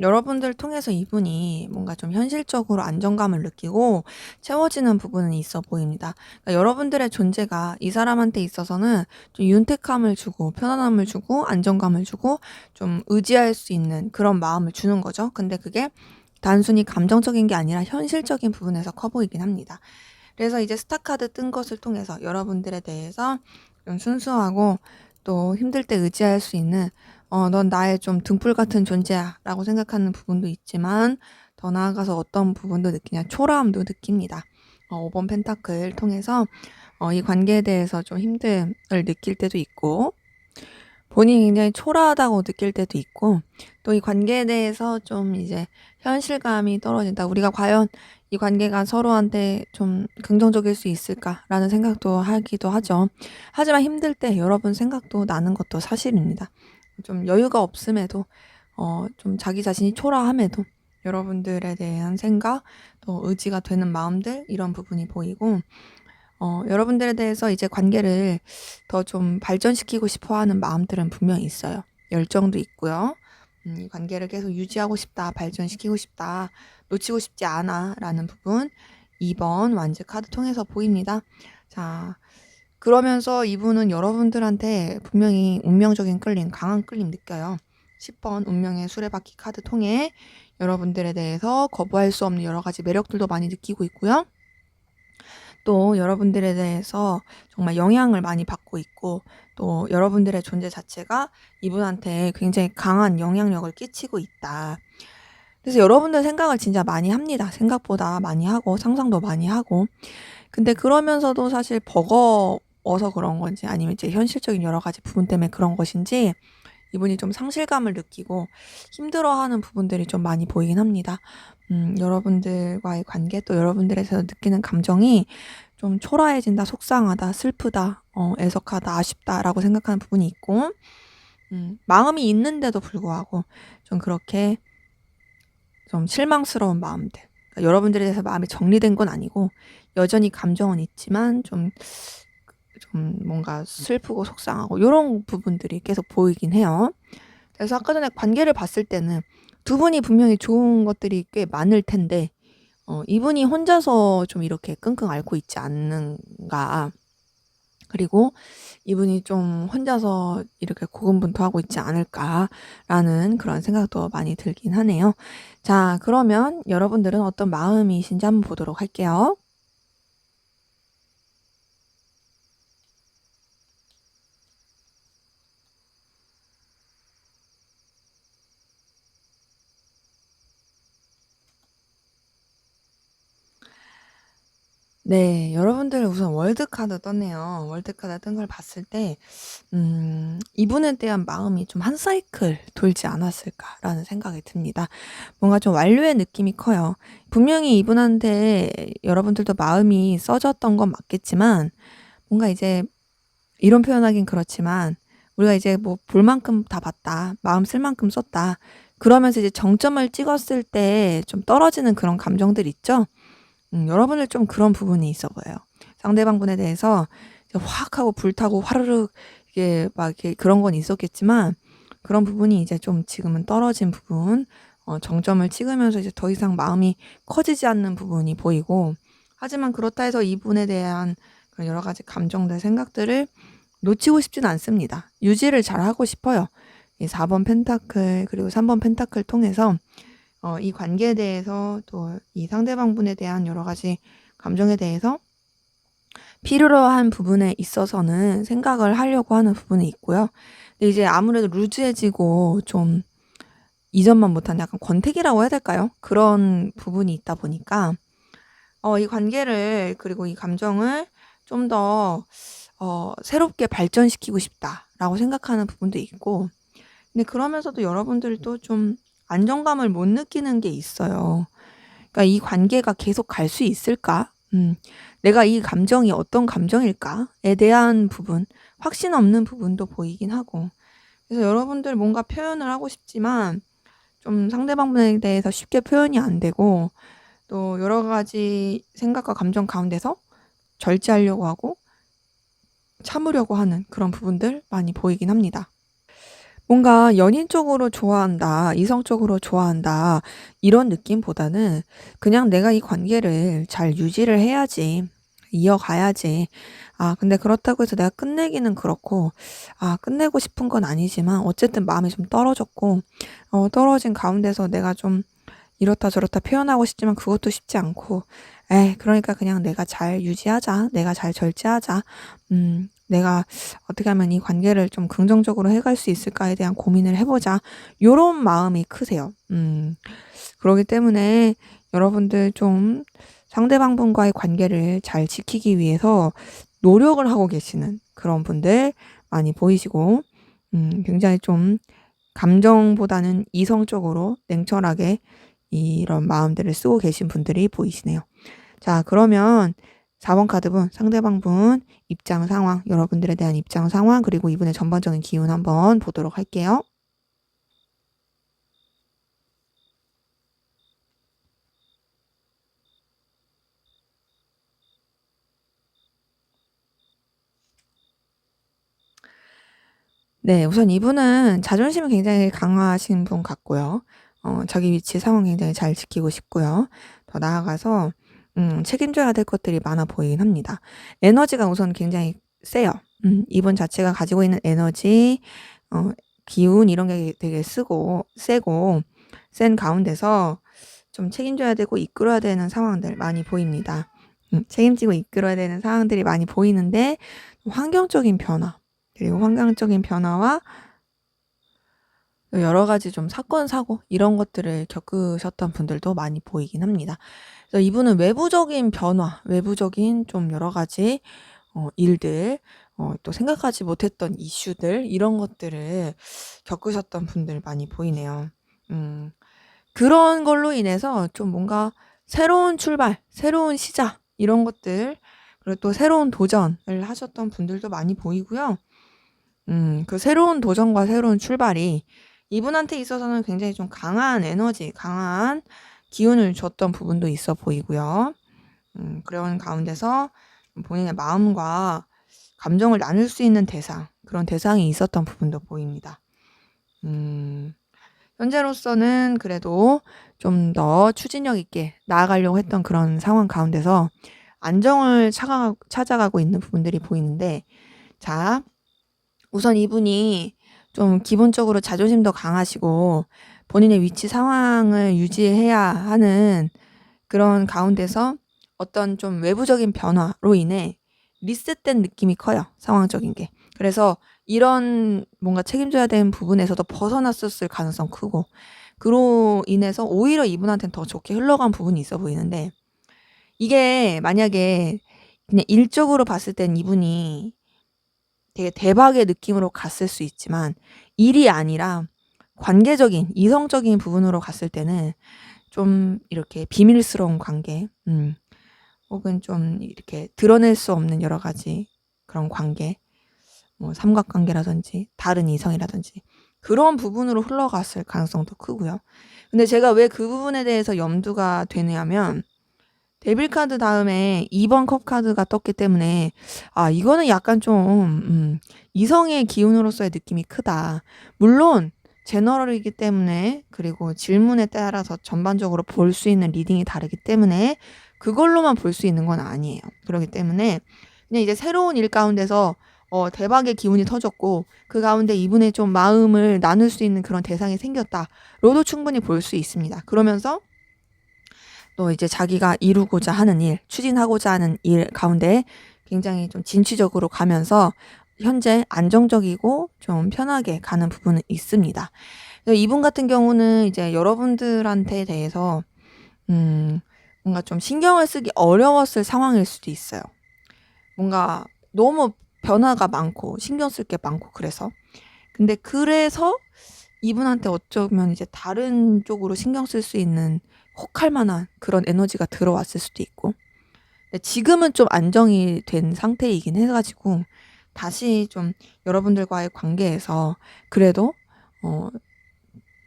여러분들 통해서 이분이 뭔가 좀 현실적으로 안정감을 느끼고 채워지는 부분은 있어 보입니다. 그러니까 여러분들의 존재가 이 사람한테 있어서는 좀 윤택함을 주고 편안함을 주고 안정감을 주고 좀 의지할 수 있는 그런 마음을 주는 거죠. 근데 그게 단순히 감정적인 게 아니라 현실적인 부분에서 커 보이긴 합니다. 그래서 이제 스타카드 뜬 것을 통해서 여러분들에 대해서 좀 순수하고 또 힘들 때 의지할 수 있는, 넌 나의 좀 등불 같은 존재야 라고 생각하는 부분도 있지만 더 나아가서 어떤 부분도 느끼냐, 초라함도 느낍니다. 5번 펜타클 통해서 이 관계에 대해서 좀 힘듦을 느낄 때도 있고 본인이 굉장히 초라하다고 느낄 때도 있고, 또 이 관계에 대해서 좀 이제 현실감이 떨어진다. 우리가 과연 이 관계가 서로한테 좀 긍정적일 수 있을까라는 생각도 하기도 하죠. 하지만 힘들 때 여러분 생각도 나는 것도 사실입니다. 좀 여유가 없음에도, 좀 자기 자신이 초라함에도 여러분들에 대한 생각, 또 의지가 되는 마음들, 이런 부분이 보이고, 여러분들에 대해서 이제 관계를 더 좀 발전시키고 싶어 하는 마음들은 분명히 있어요. 열정도 있고요. 이 관계를 계속 유지하고 싶다, 발전시키고 싶다, 놓치고 싶지 않아 라는 부분 2번 완즈 카드 통해서 보입니다. 자, 그러면서 이분은 여러분들한테 분명히 운명적인 끌림, 강한 끌림 느껴요. 10번 운명의 수레바퀴 카드 통해 여러분들에 대해서 거부할 수 없는 여러 가지 매력들도 많이 느끼고 있고요. 또 여러분들에 대해서 정말 영향을 많이 받고 있고, 또 여러분들의 존재 자체가 이분한테 굉장히 강한 영향력을 끼치고 있다. 그래서 여러분들 생각을 진짜 많이 합니다. 생각보다 많이 하고 상상도 많이 하고. 근데 그러면서도 사실 버거워서 그런 건지 아니면 이제 현실적인 여러 가지 부분 때문에 그런 것인지 이분이 좀 상실감을 느끼고 힘들어하는 부분들이 좀 많이 보이긴 합니다. 여러분들과의 관계, 또 여러분들에서 느끼는 감정이 좀 초라해진다, 속상하다, 슬프다, 애석하다, 아쉽다라고 생각하는 부분이 있고, 마음이 있는데도 불구하고 좀 그렇게 좀 실망스러운 마음들. 그러니까 여러분들에 대해서 마음이 정리된 건 아니고 여전히 감정은 있지만 좀 뭔가 슬프고 속상하고 요런 부분들이 계속 보이긴 해요. 그래서 아까 전에 관계를 봤을 때는 두 분이 분명히 좋은 것들이 꽤 많을 텐데 이분이 혼자서 좀 이렇게 끙끙 앓고 있지 않는가. 그리고 이분이 좀 혼자서 이렇게 고군분투하고 있지 않을까라는 그런 생각도 많이 들긴 하네요. 자, 그러면 여러분들은 어떤 마음이신지 한번 보도록 할게요. 네, 여러분들 우선 월드카드 떴네요. 월드카드 뜬 걸 봤을 때, 이분에 대한 마음이 좀 한 사이클 돌지 않았을까라는 생각이 듭니다. 뭔가 좀 완료의 느낌이 커요. 분명히 이분한테 여러분들도 마음이 써졌던 건 맞겠지만, 뭔가 이제, 이런 표현하긴 그렇지만, 우리가 이제 뭐 볼 만큼 다 봤다, 마음 쓸 만큼 썼다, 그러면서 이제 정점을 찍었을 때 좀 떨어지는 그런 감정들 있죠? 여러분들 좀 그런 부분이 있어 보여요. 상대방 분에 대해서 확 하고 불타고 화르륵 그게 막 이렇게 그런 건 있었겠지만 그런 부분이 이제 좀 지금은 떨어진 부분, 정점을 찍으면서 이제 더 이상 마음이 커지지 않는 부분이 보이고, 하지만 그렇다 해서 이분에 대한 그런 여러 가지 감정들, 생각들을 놓치고 싶지는 않습니다. 유지를 잘 하고 싶어요. 이 4번 펜타클 그리고 3번 펜타클 통해서 이 관계에 대해서 또 이 상대방 분에 대한 여러 가지 감정에 대해서 필요로 한 부분에 있어서는 생각을 하려고 하는 부분이 있고요. 근데 이제 아무래도 루즈해지고 좀 이전만 못한 약간 권태기라고 해야 될까요? 그런 부분이 있다 보니까 이 관계를 그리고 이 감정을 좀 더 새롭게 발전시키고 싶다라고 생각하는 부분도 있고, 근데 그러면서도 여러분들도 좀 안정감을 못 느끼는 게 있어요. 그러니까 이 관계가 계속 갈 수 있을까? 내가 이 감정이 어떤 감정일까에 대한 부분, 확신 없는 부분도 보이긴 하고, 그래서 여러분들 뭔가 표현을 하고 싶지만 좀 상대방분에 대해서 쉽게 표현이 안 되고, 또 여러 가지 생각과 감정 가운데서 절제하려고 하고 참으려고 하는 그런 부분들 많이 보이긴 합니다. 뭔가 연인적으로 좋아한다, 이성적으로 좋아한다, 이런 느낌보다는 그냥 내가 이 관계를 잘 유지를 해야지, 이어가야지. 근데 그렇다고 해서 내가 끝내기는 그렇고, 끝내고 싶은 건 아니지만, 어쨌든 마음이 좀 떨어졌고, 떨어진 가운데서 내가 좀 이렇다 저렇다 표현하고 싶지만 그것도 쉽지 않고, 그러니까 그냥 내가 잘 유지하자, 내가 잘 절제하자, 내가 어떻게 하면 이 관계를 좀 긍정적으로 해갈 수 있을까에 대한 고민을 해보자, 요런 마음이 크세요. 그러기 때문에 여러분들 좀 상대방분과의 관계를 잘 지키기 위해서 노력을 하고 계시는 그런 분들 많이 보이시고, 굉장히 좀 감정보다는 이성적으로 냉철하게 이런 마음들을 쓰고 계신 분들이 보이시네요. 자, 그러면 4번 카드분, 상대방분 입장 상황, 여러분들에 대한 입장 상황, 그리고 이분의 전반적인 기운 한번 보도록 할게요. 네, 우선 이분은 자존심이 굉장히 강하신 분 같고요. 자기 위치 상황 굉장히 잘 지키고 싶고요. 더 나아가서 책임져야 될 것들이 많아 보이긴 합니다. 에너지가 우선 굉장히 세요. 이분 자체가 가지고 있는 에너지, 기운 이런 게 되게 세고 센 가운데서 좀 책임져야 되고 이끌어야 되는 상황들 많이 보입니다. 책임지고 이끌어야 되는 상황들이 많이 보이는데, 환경적인 변화, 그리고 환경적인 변화와 여러 가지 좀 사건, 사고 이런 것들을 겪으셨던 분들도 많이 보이긴 합니다. 그래서 이분은 외부적인 변화, 외부적인 좀 여러 가지 일들, 또 생각하지 못했던 이슈들 이런 것들을 겪으셨던 분들 많이 보이네요. 그런 걸로 인해서 좀 뭔가 새로운 출발, 새로운 시작 이런 것들, 그리고 또 새로운 도전을 하셨던 분들도 많이 보이고요. 그 새로운 도전과 새로운 출발이 이분한테 있어서는 굉장히 좀 강한 에너지, 강한 기운을 줬던 부분도 있어 보이고요. 그런 가운데서 본인의 마음과 감정을 나눌 수 있는 대상, 그런 대상이 있었던 부분도 보입니다. 현재로서는 그래도 좀 더 추진력 있게 나아가려고 했던 그런 상황 가운데서 안정을 찾아가고 있는 부분들이 보이는데, 자, 우선 이분이 좀 기본적으로 자존심도 강하시고 본인의 위치 상황을 유지해야 하는 그런 가운데서 어떤 좀 외부적인 변화로 인해 리셋된 느낌이 커요. 상황적인 게. 그래서 이런 뭔가 책임져야 되는 부분에서도 벗어났었을 가능성 크고, 그로 인해서 오히려 이분한테는 더 좋게 흘러간 부분이 있어 보이는데, 이게 만약에 그냥 일적으로 봤을 땐 이분이 되게 대박의 느낌으로 갔을 수 있지만, 일이 아니라 관계적인, 이성적인 부분으로 갔을 때는 좀 이렇게 비밀스러운 관계, 혹은 좀 이렇게 드러낼 수 없는 여러 가지 그런 관계, 뭐 삼각관계라든지 다른 이성이라든지 그런 부분으로 흘러갔을 가능성도 크고요. 근데 제가 왜 그 부분에 대해서 염두가 되냐면, 데빌 카드 다음에 2번 컵 카드가 떴기 때문에 이거는 약간 좀 이성의 기운으로서의 느낌이 크다. 물론 제너럴이기 때문에 그리고 질문에 따라서 전반적으로 볼 수 있는 리딩이 다르기 때문에 그걸로만 볼 수 있는 건 아니에요. 그렇기 때문에 그냥 이제 새로운 일 가운데서 대박의 기운이 터졌고 그 가운데 이분의 좀 마음을 나눌 수 있는 그런 대상이 생겼다로도 충분히 볼 수 있습니다. 그러면서 또 이제 자기가 이루고자 하는 일, 추진하고자 하는 일 가운데 굉장히 좀 진취적으로 가면서 현재 안정적이고 좀 편하게 가는 부분은 있습니다. 이분 같은 경우는 이제 여러분들한테 대해서 뭔가 좀 신경을 쓰기 어려웠을 상황일 수도 있어요. 뭔가 너무 변화가 많고 신경 쓸 게 많고 그래서. 근데 그래서 이분한테 어쩌면 이제 다른 쪽으로 신경 쓸 수 있는 혹할 만한 그런 에너지가 들어왔을 수도 있고. 근데 지금은 좀 안정이 된 상태이긴 해가지고 다시 좀 여러분들과의 관계에서 그래도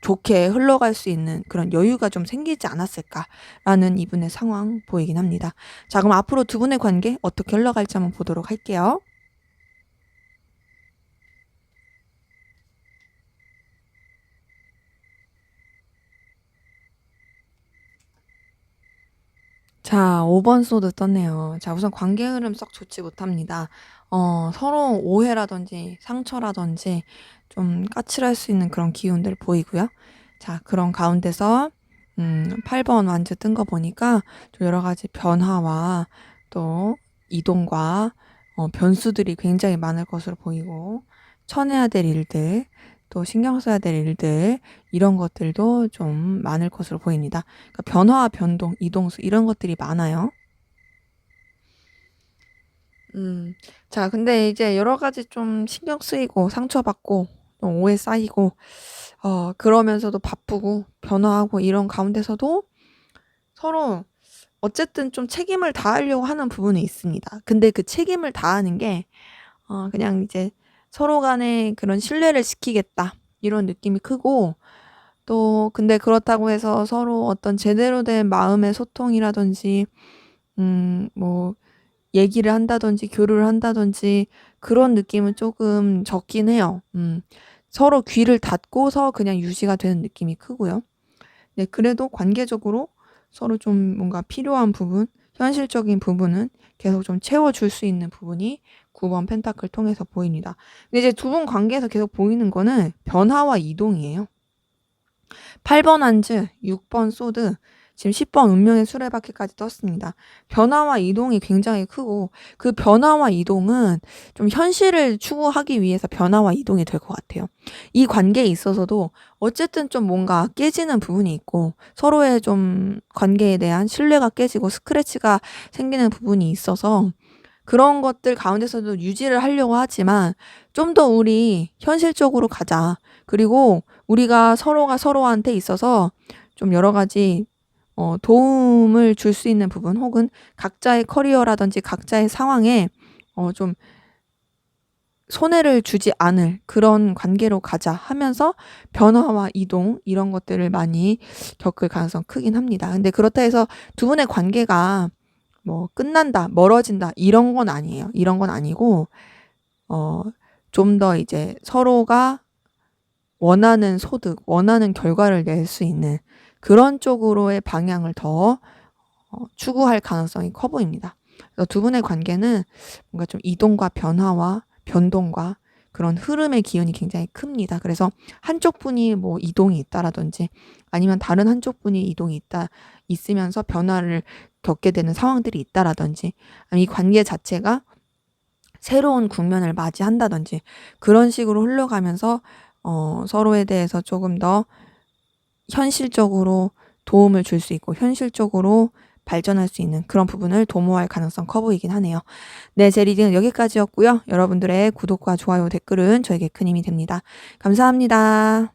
좋게 흘러갈 수 있는 그런 여유가 좀 생기지 않았을까라는 이분의 상황 보이긴 합니다. 자, 그럼 앞으로 두 분의 관계 어떻게 흘러갈지 한번 보도록 할게요. 자, 5번 소드 떴네요. 자, 우선 관계 흐름 썩 좋지 못합니다. 서로 오해라든지 상처라든지 좀 까칠할 수 있는 그런 기운들 보이고요. 자, 그런 가운데서 8번 완즈 뜬 거 보니까 좀 여러 가지 변화와 또 이동과 변수들이 굉장히 많을 것으로 보이고 쳐내야 될 일들, 또 신경 써야 될 일들 이런 것들도 좀 많을 것으로 보입니다. 그러니까 변화와 변동, 이동수 이런 것들이 많아요. 자, 근데 이제 여러 가지 좀 신경 쓰이고 상처받고 좀 오해 쌓이고 그러면서도 바쁘고 변화하고 이런 가운데서도 서로 어쨌든 좀 책임을 다하려고 하는 부분이 있습니다. 근데 그 책임을 다하는 게 그냥 이제 서로 간에 그런 신뢰를 지키겠다 이런 느낌이 크고 또 근데 그렇다고 해서 서로 어떤 제대로 된 마음의 소통이라든지 뭐 얘기를 한다든지 교류를 한다든지 그런 느낌은 조금 적긴 해요. 서로 귀를 닫고서 그냥 유지가 되는 느낌이 크고요. 네, 그래도 관계적으로 서로 좀 뭔가 필요한 부분, 현실적인 부분은 계속 좀 채워줄 수 있는 부분이 9번 펜타클 통해서 보입니다. 근데 이제 두 분 관계에서 계속 보이는 거는 변화와 이동이에요. 8번 한즈, 6번 소드, 지금 10번 운명의 수레바퀴까지 떴습니다. 변화와 이동이 굉장히 크고 그 변화와 이동은 좀 현실을 추구하기 위해서 변화와 이동이 될 것 같아요. 이 관계에 있어서도 어쨌든 좀 뭔가 깨지는 부분이 있고 서로의 좀 관계에 대한 신뢰가 깨지고 스크래치가 생기는 부분이 있어서 그런 것들 가운데서도 유지를 하려고 하지만 좀 더 우리 현실적으로 가자. 그리고 우리가 서로가 서로한테 있어서 좀 여러 가지 도움을 줄 수 있는 부분 혹은 각자의 커리어라든지 각자의 상황에 좀 손해를 주지 않을 그런 관계로 가자 하면서 변화와 이동 이런 것들을 많이 겪을 가능성 크긴 합니다. 근데 그렇다 해서 두 분의 관계가 뭐 끝난다, 멀어진다 이런 건 아니에요. 이런 건 아니고 좀 더 이제 서로가 원하는 소득, 원하는 결과를 낼 수 있는 그런 쪽으로의 방향을 더 추구할 가능성이 커 보입니다. 그래서 두 분의 관계는 뭔가 좀 이동과 변화와 변동과 그런 흐름의 기운이 굉장히 큽니다. 그래서 한쪽 분이 뭐 이동이 있다라든지 아니면 다른 한쪽 분이 이동이 있으면서 변화를 겪게 되는 상황들이 있다라든지 아니면 이 관계 자체가 새로운 국면을 맞이한다든지 그런 식으로 흘러가면서 서로에 대해서 조금 더 현실적으로 도움을 줄 수 있고 현실적으로 발전할 수 있는 그런 부분을 도모할 가능성 커 보이긴 하네요. 네, 제 리딩은 여기까지였고요. 여러분들의 구독과 좋아요, 댓글은 저에게 큰 힘이 됩니다. 감사합니다.